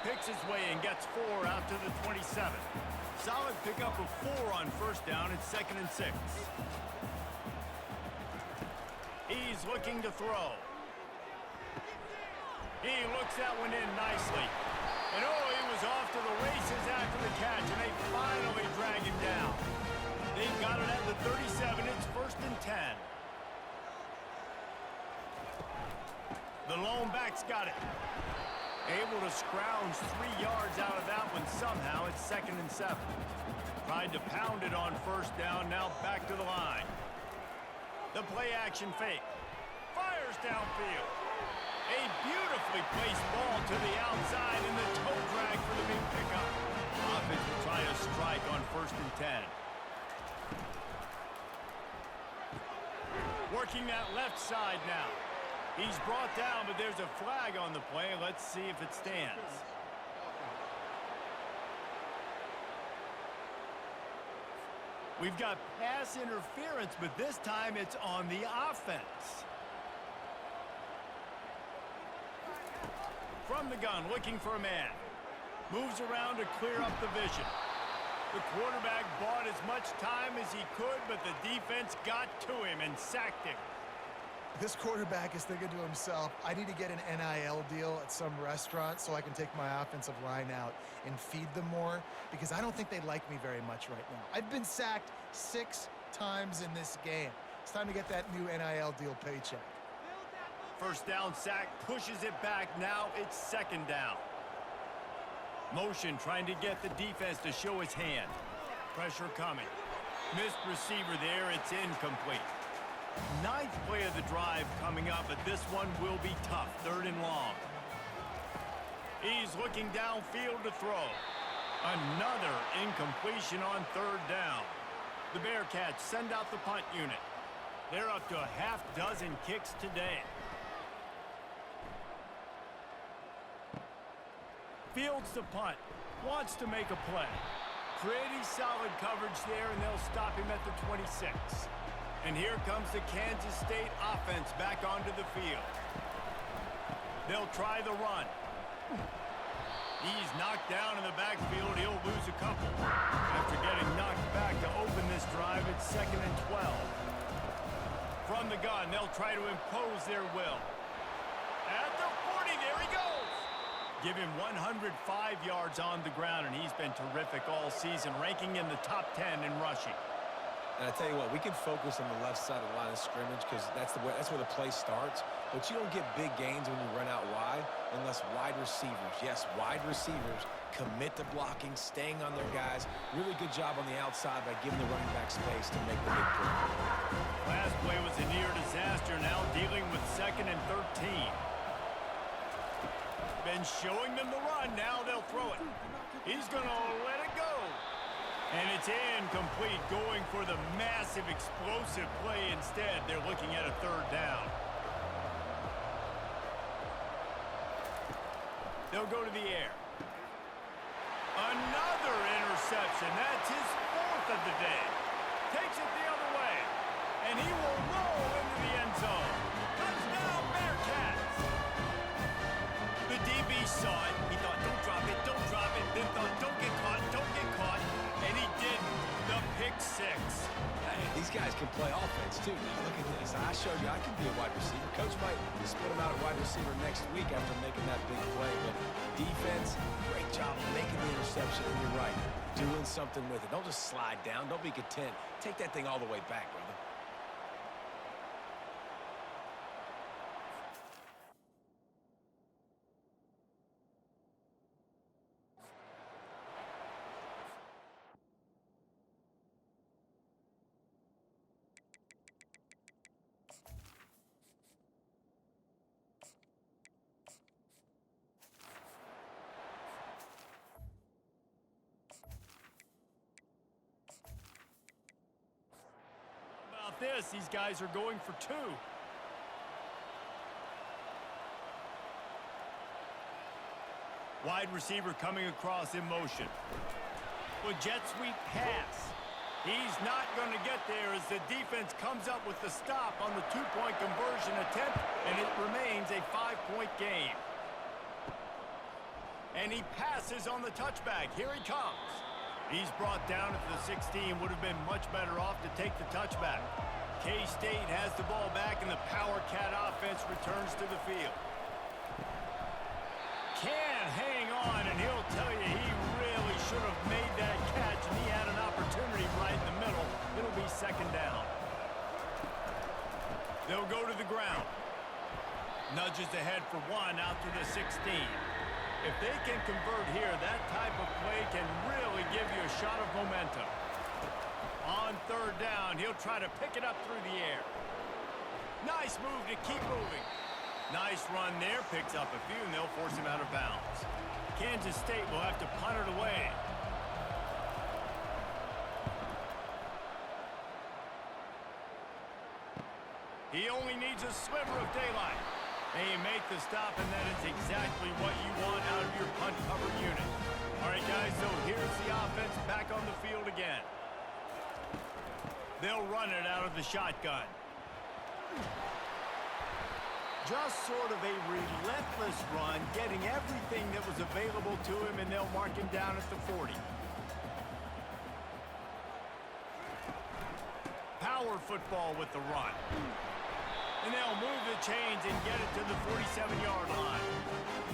Picks his way and gets 4 out to the 27. Solid pickup of 4 on first down. It's 2nd and 6. He's looking to throw. He looks that one in nicely. And oh, he was off to the races after the catch, and they finally drag him down. They've got it at the 37. It's 1st and 10. The lone back's got it. Able to scrounge 3 yards out of that one somehow. It's 2nd and 7. Tried to pound it on first down. Now back to the line. The play action fake. Fires downfield. A beautifully placed ball to the outside and the toe drag for the big pickup. Offense will try to strike on 1st and 10. Working that left side now. He's brought down, but there's a flag on the play. Let's see if it stands. We've got pass interference, but this time it's on the offense. From the gun, looking for a man. Moves around to clear up the vision. The quarterback bought as much time as he could, but the defense got to him and sacked him. This quarterback is thinking to himself, I need to get an NIL deal at some restaurant so I can take my offensive line out and feed them more, because I don't think they like me very much right now. I've been sacked 6 times in this game. It's time to get that new NIL deal paycheck. First down sack, pushes it back. Now it's 2nd down. Motion trying to get the defense to show his hand. Pressure coming. Missed receiver there. It's incomplete. 9th play of the drive coming up, but this one will be tough. 3rd and long. He's looking downfield to throw. Another incompletion on 3rd down. The Bearcats send out the punt unit. They're up to a half dozen kicks today. Fields the punt. Wants to make a play. Pretty solid coverage there, and they'll stop him at the 26. And here comes the Kansas State offense back onto the field. They'll try the run. He's knocked down in the backfield. He'll lose a couple. After getting knocked back to open this drive, it's 2nd and 12. From the gun, they'll try to impose their will. At the 40, there he goes. Give him 105 yards on the ground, and he's been terrific all season, ranking in the top 10 in rushing. And I tell you what, we can focus on the left side of the line of scrimmage because that's where the play starts. But you don't get big gains when you run out wide unless wide receivers, yes, wide receivers, commit to blocking, staying on their guys. Really good job on the outside by giving the running back space to make the big play. Last play was a near disaster, now dealing with 2nd and 13. Been showing them the run, now they'll throw it. He's going to let it go. And it's incomplete, going for the massive explosive play instead. They're looking at a 3rd down. They'll go to the air. Another interception. That's his 4th of the day. Takes it the other way. And he will roll into the end zone. Touchdown, Bearcats! The DB saw it. He thought, don't drop it, don't drop it. Then thought, don't get caught, don't get caught. And he didn't. The pick 6. Hey, these guys can play offense, too. Now, look at this. I showed you I can be a wide receiver. Coach might split him out at wide receiver next week after making that big play. But defense, great job making the interception. And you're right. doing something with it. Don't just slide down. Don't be content. Take that thing all the way back, brother. This, these guys are going for two. Wide receiver coming across in motion. With jet sweep pass. He's not going to get there as the defense comes up with the stop on the two-point conversion attempt, and it remains a 5-point game. And he passes on the touchback. Here he comes. He's brought down at the 16. Would have been much better off to take the touchback. K-State has the ball back, and the Power Cat offense returns to the field. Can hang on, and he'll tell you he really should have made that catch, and he had an opportunity right in the middle. It'll be second down. They'll go to the ground. Nudges ahead for one out to the 16. If they can convert here, that type of play can really give you a shot of momentum. On third down, he'll try to pick it up through the air. Nice move to keep moving. Nice run there, picks up a few, and they'll force him out of bounds. Kansas State will have to punt it away. He only needs a sliver of daylight. And you make the stop, and that is exactly what you want out of your punt cover unit. All right, guys, so here's the offense back on the field again. They'll run it out of the shotgun. Just sort of a relentless run, getting everything that was available to him, and they'll mark him down at the 40. Power football with the run. And they'll move the chains and get it to the 47-yard line.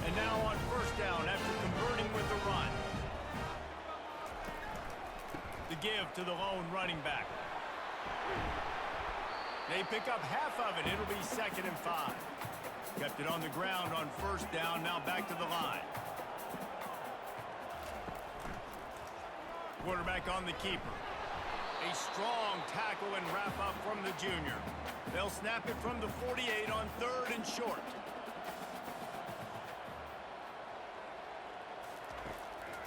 And now on first down after converting with the run. The give to the lone running back. They pick up half of it. It'll be 2nd and 5. Kept it on the ground on first down. Now back to the line. Quarterback on the keeper. A strong tackle and wrap up from the junior. They'll snap it from the 48 on 3rd and short.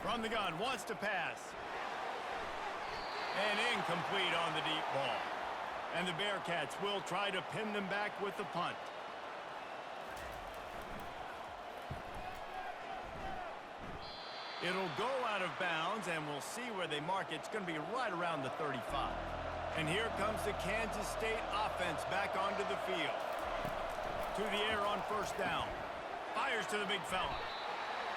From the gun, wants to pass. And incomplete on the deep ball. And the Bearcats will try to pin them back with the punt. It'll go out of bounds, and we'll see where they mark it. It's going to be right around the 35. And here comes the Kansas State offense back onto the field. To the air on first down. Fires to the big fella.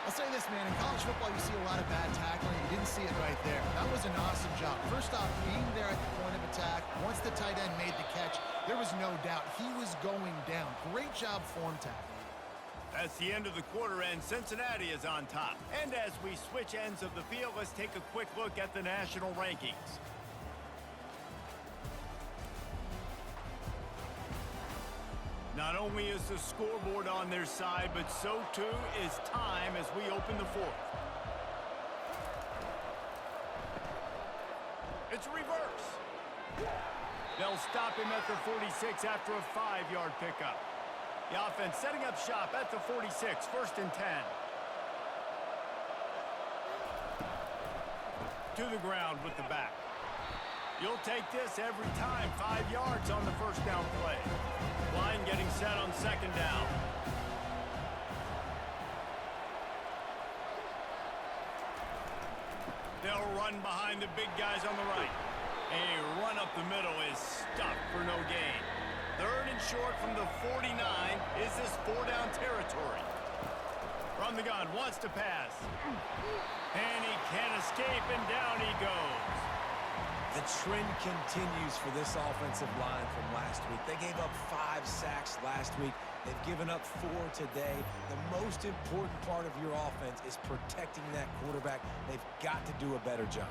I'll say this, man. In college football, you see a lot of bad tackling. You didn't see it right there. That was an awesome job. First off, being there at the point of attack. Once the tight end made the catch, there was no doubt he was going down. Great job form tackling. That's the end of the quarter, and Cincinnati is on top. And as we switch ends of the field, let's take a quick look at the national rankings. Not only is the scoreboard on their side, but so too is time as we open the fourth. It's a reverse. They'll stop him at the 46 after a 5-yard pickup. The offense setting up shop at the 46, 1st and 10. To the ground with the back. You'll take this every time. 5 yards on the first down play. Line getting set on 2nd down. They'll run behind the big guys on the right. A run up the middle is stuffed for no gain. 3rd and short from the 49. Is this 4-down territory? From the gun, wants to pass. And he can't escape, and down he goes. The trend continues for this offensive line from last week. They gave up 5 sacks last week. They've given up 4 today. The most important part of your offense is protecting that quarterback. They've got to do a better job.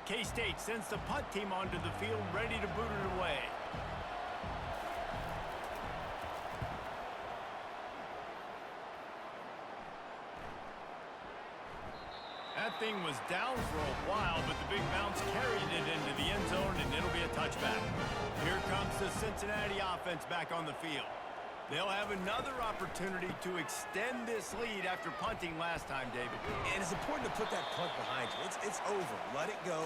K-State sends the punt team onto the field, ready to boot it away. That thing was down for a while, but the big bounce carried it into the end zone, and it'll be a touchback. Here comes the Cincinnati offense back on the field. They'll have another opportunity to extend this lead after punting last time, David. And it's important to put that punt behind you. It's over. Let it go.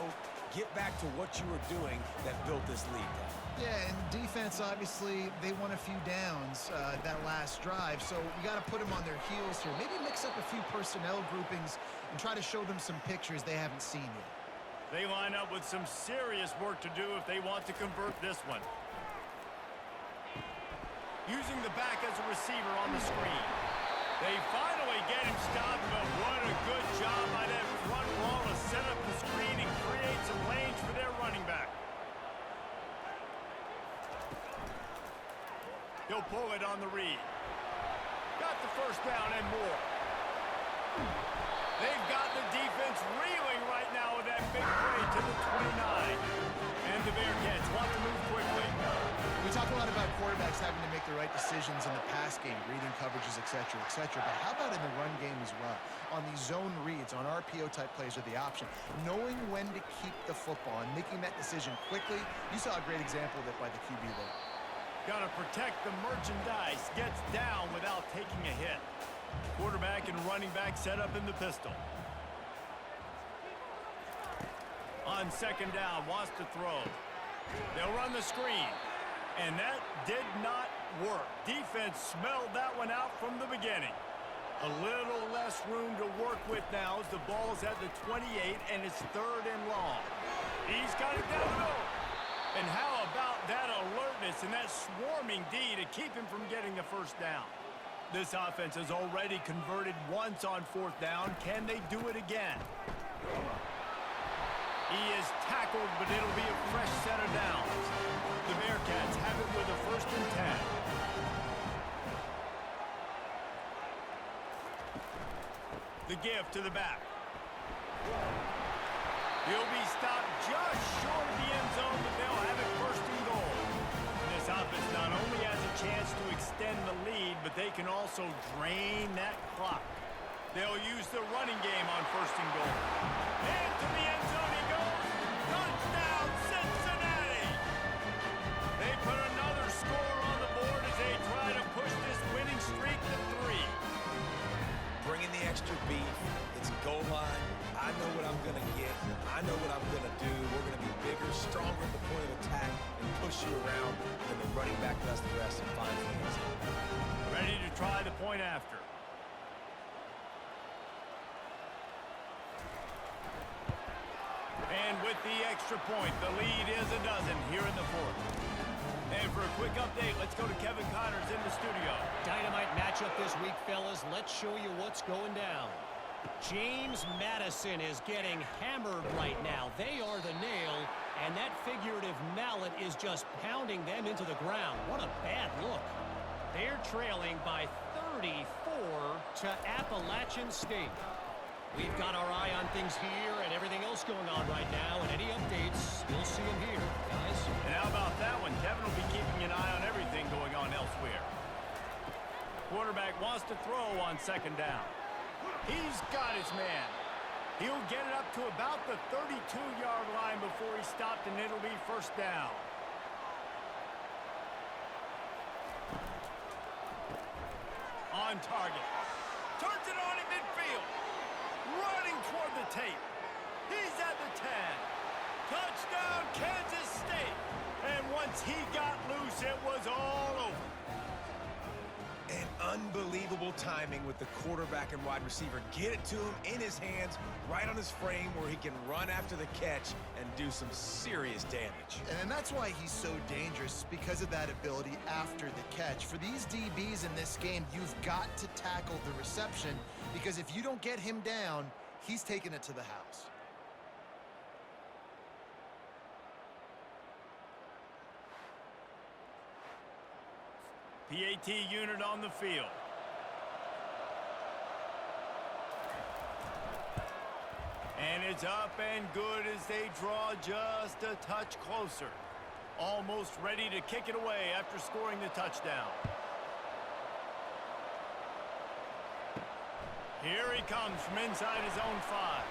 Get back to what you were doing that built this lead down. Yeah, and defense, obviously, they won a few downs that last drive, so you got to put them on their heels here. Maybe mix up a few personnel groupings and try to show them some pictures they haven't seen yet. They line up with some serious work to do if they want to convert this one. Using the back as a receiver on the screen. They finally get him stopped, but what a good job by that front wall to set up the screen and create some lanes for their running back. He'll pull it on the read. Got the first down and more. They've got the defense reeling right now with that big play to the 29. And the Bearcats want to move quickly. We talk a lot about quarterbacks having to make the right decisions in the pass game, reading coverages, et cetera, but how about in the run game as well? On these zone reads, on RPO-type plays with the option, knowing when to keep the football and making that decision quickly. You saw a great example of it by the QB there. Got to protect the merchandise. Gets down without taking a hit. Quarterback and running back set up in the pistol. On second down, wants to throw. They'll run the screen. And that did not work. Defense smelled that one out from the beginning. A little less room to work with now as the ball's at the 28 and it's 3rd and long. He's got it down the middle. And how about that alertness and that swarming D to keep him from getting the first down? This offense has already converted once on 4th down. Can they do it again? He is tackled, but it'll be a fresh set of downs. The Bearcats have it with a 1st and 10. The give to the back. He'll be stopped just short of the end zone, but they'll have it 1st and goal. This offense not only has a chance to extend the lead, but they can also drain that clock. They'll use the running game on 1st and goal. And to the end zone he goes. Touchdown, Cincinnati! They put another score on the board as they try to push this winning streak to 3. Bringing the extra beef. It's goal line. I know what I'm going to get. I know what I'm going to do. We're going to be bigger, stronger at the point of attack, and push you around. And the running back does the rest and finds the end zone. Ready to try the point after. And with the extra point, the lead is a dozen here in the 4th. And for a quick update, let's go to Kevin Connors in the studio. Dynamite matchup this week, fellas. Let's show you what's going down. James Madison is getting hammered right now. They are the nail, and that figurative mallet is just pounding them into the ground. What a bad look. They're trailing by 34 to Appalachian State. We've got our eye on things here and everything else going on right now, and any updates, you'll see them here, guys. And how about that one? Kevin will be keeping an eye on everything going on elsewhere. Quarterback wants to throw on 2nd down. He's got his man. He'll get it up to about the 32-yard line before he stopped, and it'll be 1st down. On target. Turns it on in midfield. Running toward the tape. He's at the 10. Touchdown, Kansas State. And once he got loose, it was all over. And unbelievable timing with the quarterback and wide receiver. Get it to him in his hands, right on his frame where he can run after the catch and do some serious damage. And that's why he's so dangerous, because of that ability after the catch. For these DBs in this game, you've got to tackle the reception, because if you don't get him down, he's taking it to the house. PAT unit on the field. And it's up and good as they draw just a touch closer. Almost ready to kick it away after scoring the touchdown. Here he comes from inside his own 5.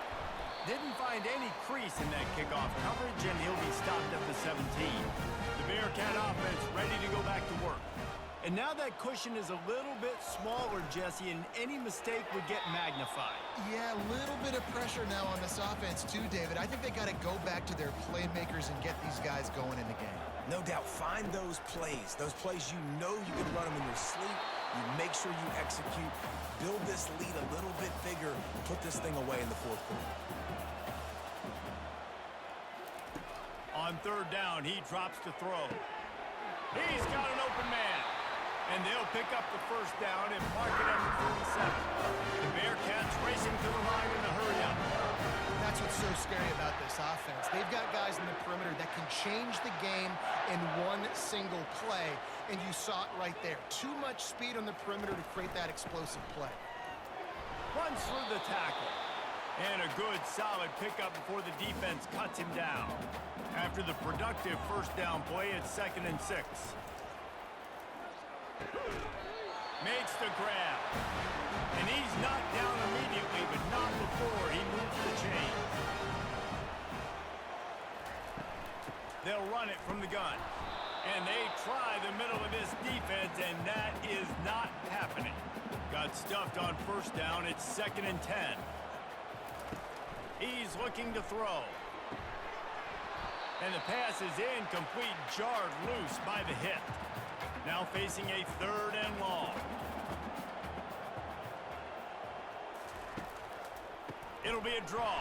Didn't find any crease in that kickoff coverage, and he'll be stopped at the 17. The Bearcat offense ready to go back to work. And now that cushion is a little bit smaller, Jesse, and any mistake would get magnified. Yeah, a little bit of pressure now on this offense too, David. I think they got to go back to their playmakers and get these guys going in the game. No doubt, find those plays you know you can run them in your sleep. You make sure you execute, build this lead a little bit bigger, put this thing away in the fourth quarter. On third down, he drops to throw. He's got an open man. And they'll pick up the first down and mark it at the 47. The Bearcats racing to the line in a hurry-up. That's what's so scary about this offense. They've got guys in the perimeter that can change the game in one single play, and you saw it right there. Too much speed on the perimeter to create that explosive play. Runs through the tackle. And a good, solid pickup before the defense cuts him down. After the productive first down play, it's 2nd and 6. Makes the grab. And he's knocked down immediately, but not before he moves the chain. They'll run it from the gun. And they try the middle of this defense, and that is not happening. Got stuffed on first down. It's 2nd and 10. He's looking to throw. And the pass is incomplete, jarred loose by the hit. Now facing a 3rd and long. It'll be a draw.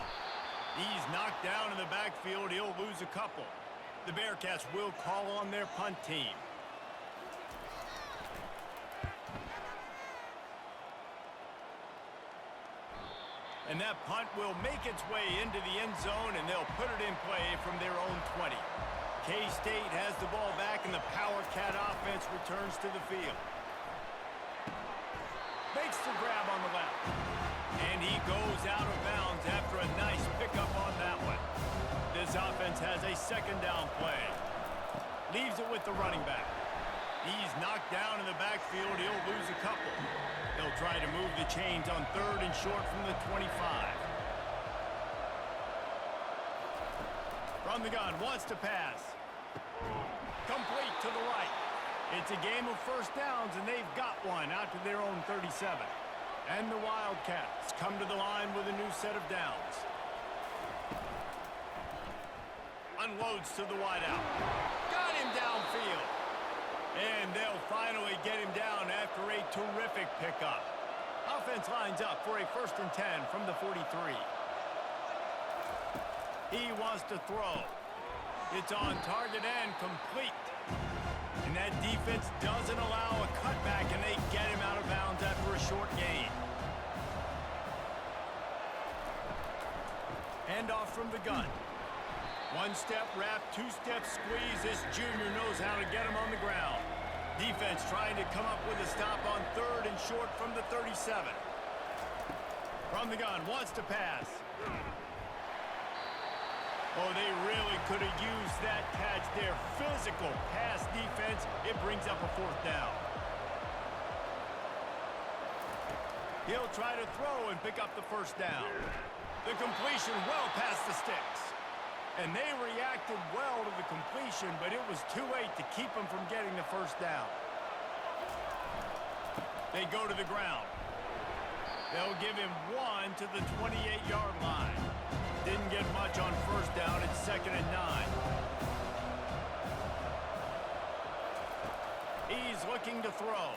He's knocked down in the backfield. He'll lose a couple. The Bearcats will call on their punt team. And that punt will make its way into the end zone, and they'll put it in play from their own 20. K-State has the ball back, and the Power Cat offense returns to the field. Makes the grab on the left. And he goes out of bounds after a nice pickup on that one. This offense has a 2nd down play. Leaves it with the running back. He's knocked down in the backfield. He'll lose a couple. They'll try to move the chains on 3rd and short from the 25. From the gun, wants to pass. Complete to the right. It's a game of first downs, and they've got one out to their own 37. And the Wildcats come to the line with a new set of downs. Unloads to the wideout. Got him downfield. And they'll finally get him down after a terrific pickup. Offense lines up for a 1st and 10 from the 43. He wants to throw. It's on target and complete. And that defense doesn't allow a cutback, and they get him out of bounds after a short gain. Handoff from the gun. 1-step wrap, 2-step squeeze. This junior knows how to get him on the ground. Defense trying to come up with a stop on 3rd and short from the 37. From the gun, wants to pass. Oh, they really could have used that catch there. Physical pass defense. It brings up a 4th down. He'll try to throw and pick up the first down. The completion well past the sticks. And they reacted well to the completion, but it was too late to keep them from getting the first down. They go to the ground. They'll give him 1 to the 28-yard line. Didn't get much on first down. It's 2nd and 9. He's looking to throw.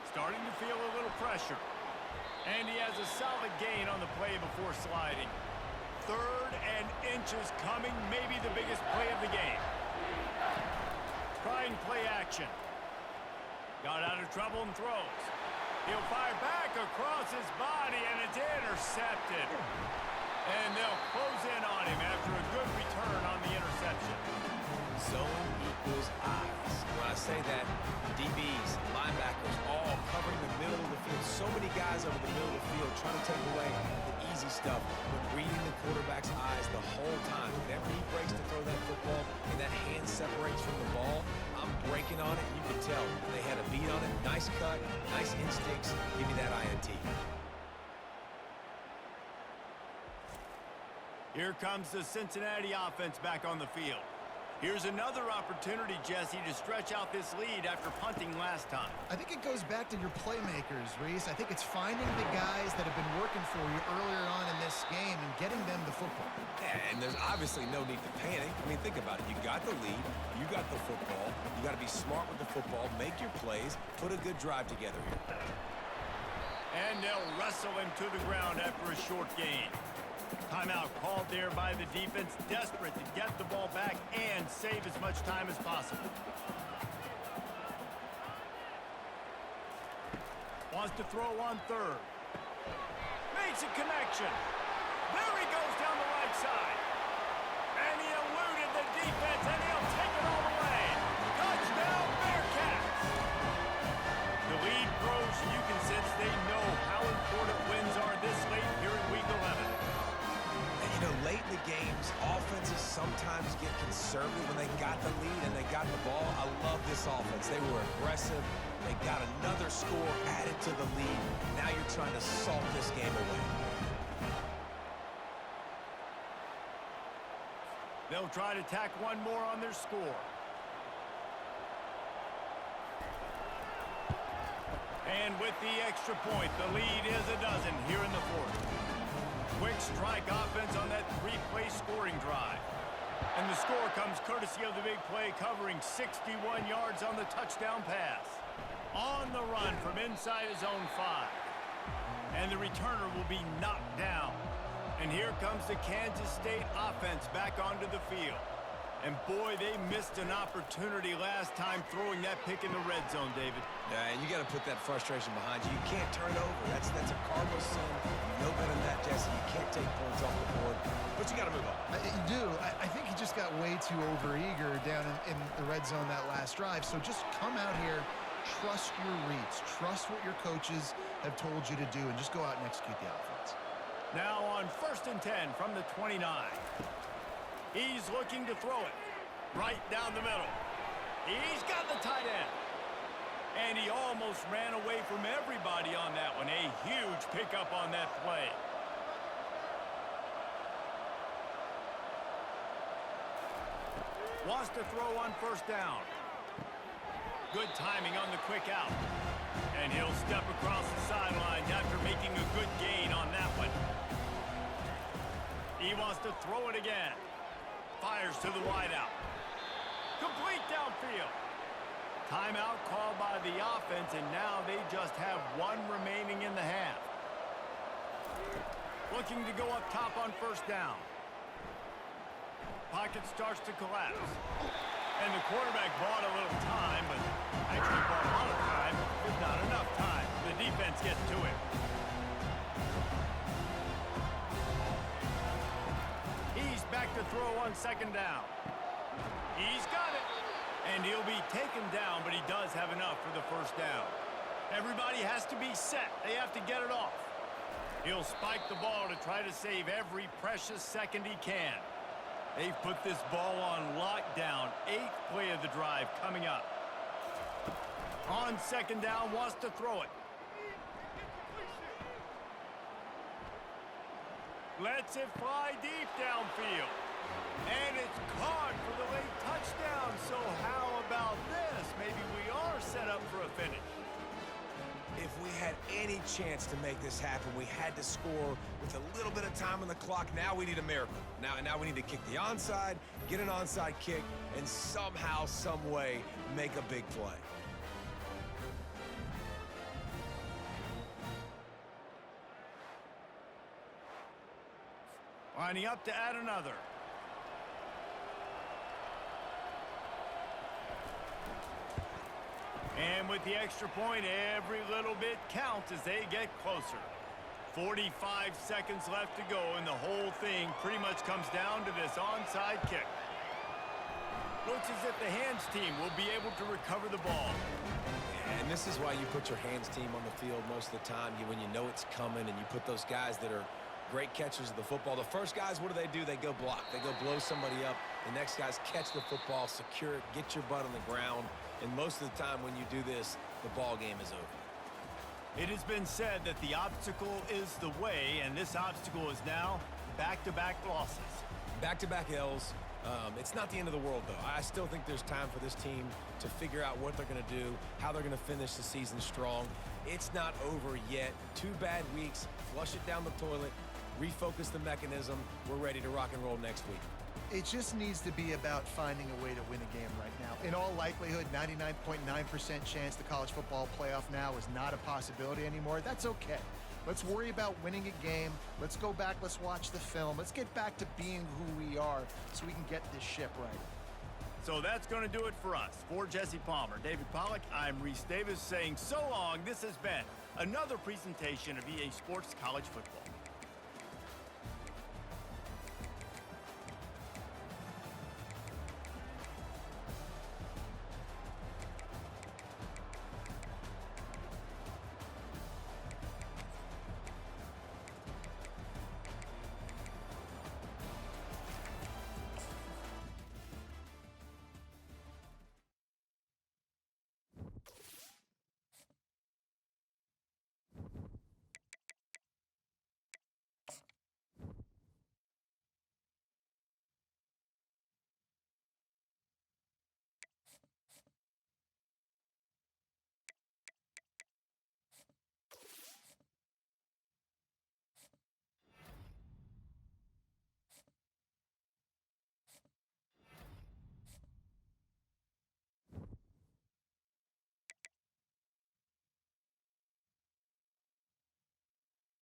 Starting to feel a little pressure. And he has a solid gain on the play before sliding. 3rd and inches coming, maybe the biggest play of the game. Trying play action. Got out of trouble and throws. He'll fire back across his body, and it's intercepted. And they'll close in on him after a good return on the interception. Zone equals eyes. When I say that, DBs, linebackers, all covering the middle of the field. So many guys over the middle of the field trying to take away the easy stuff, but reading the quarterback's eyes the whole time. Whenever he breaks to throw that football and that hand separates from the ball, I'm breaking on it. You can tell they had a beat on it. Nice cut, nice instincts. Give me that INT. Here comes the Cincinnati offense back on the field. Here's another opportunity, Jesse, to stretch out this lead after punting last time. I think it goes back to your playmakers, Reese. I think it's finding the guys that have been working for you earlier on in this game and getting them the football. Yeah, and there's obviously no need to panic. I mean, think about it. You got the lead. You got the football. You got to be smart with the football. Make your plays. Put a good drive together here. And they'll wrestle him to the ground after a short gain. Timeout called there by the defense, desperate to get the ball back and save as much time as possible. Wants to throw on third. Makes a connection. There he goes down the right side. And he eluded the defense, and he'll take it all the way. Touchdown, Bearcats! The lead grows. You can sense they know how important wins are this late here in Week 11. You know, late in the games, offenses sometimes get conservative when they got the lead and they got the ball. I love this offense. They were aggressive. They got another score added to the lead. Now you're trying to salt this game away. They'll try to tack one more on their score. And with the extra point, the lead is a dozen here in the fourth. Quick strike offense on that three-play scoring drive. And the score comes courtesy of the big play, covering 61 yards on the touchdown pass. On the run from inside his own 5. And the returner will be knocked down. And here comes the Kansas State offense back onto the field. And boy, they missed an opportunity last time throwing that pick in the red zone, David. Yeah, and you got to put that frustration behind you. You can't turn over. That's a cardinal sin. You know better than that, Jesse. You can't take points off the board, but you got to move on. You do. I think he just got way too overeager down in the red zone that last drive. So just come out here, trust your reads, trust what your coaches have told you to do, and just go out and execute the offense. Now on 1st and 10 from the 29. He's looking to throw it right down the middle. He's got the tight end. And he almost ran away from everybody on that one. A huge pickup on that play. Wants to throw on 1st down. Good timing on the quick out. And he'll step across the sideline after making a good gain on that one. He wants to throw it again. Fires to the wideout. Complete downfield. Timeout called by the offense, and now they just have one remaining in the half. Looking to go up top on 1st down. Pocket starts to collapse. And the quarterback bought a little time, but actually bought a lot of time, but not enough time. The defense gets to it. He's back to throw on 2nd down. He's got it. And he'll be taken down, but he does have enough for the 1st down. Everybody has to be set. They have to get it off. He'll spike the ball to try to save every precious second he can. They've put this ball on lockdown. 8th play of the drive coming up. On 2nd down, wants to throw it. Lets it fly deep downfield. And it's caught for the late touchdown. So how about this? Maybe we are set up for a finish. If we had any chance to make this happen, we had to score with a little bit of time on the clock. Now we need a miracle. Now we need to kick the onside, get an onside kick, and somehow, some way, make a big play. Lining up to add another. And with the extra point, every little bit counts as they get closer. 45 seconds left to go, and the whole thing pretty much comes down to this onside kick. Looks as if the hands team will be able to recover the ball. And this is why you put your hands team on the field most of the time, when you know it's coming, and you put those guys that are great catchers of the football. The first guys, what do? They go block. They go blow somebody up. The next guys catch the football, secure it, get your butt on the ground. And most of the time when you do this, the ball game is over. It has been said that the obstacle is the way, and this obstacle is now back-to-back losses. Back-to-back L's. It's not the end of the world, though. I still think there's time for this team to figure out what they're going to do, how they're going to finish the season strong. It's not over yet. 2 bad weeks. Flush it down the toilet. Refocus the mechanism. We're ready to rock and roll next week. It just needs to be about finding a way to win a game right now. In all likelihood, 99.9% chance the college football playoff now is not a possibility anymore. That's okay. Let's worry about winning a game. Let's go back. Let's watch the film. Let's get back to being who we are so we can get this ship right. So that's going to do it for us. For Jesse Palmer, David Pollack, I'm Reese Davis saying so long. This has been another presentation of EA Sports College Football.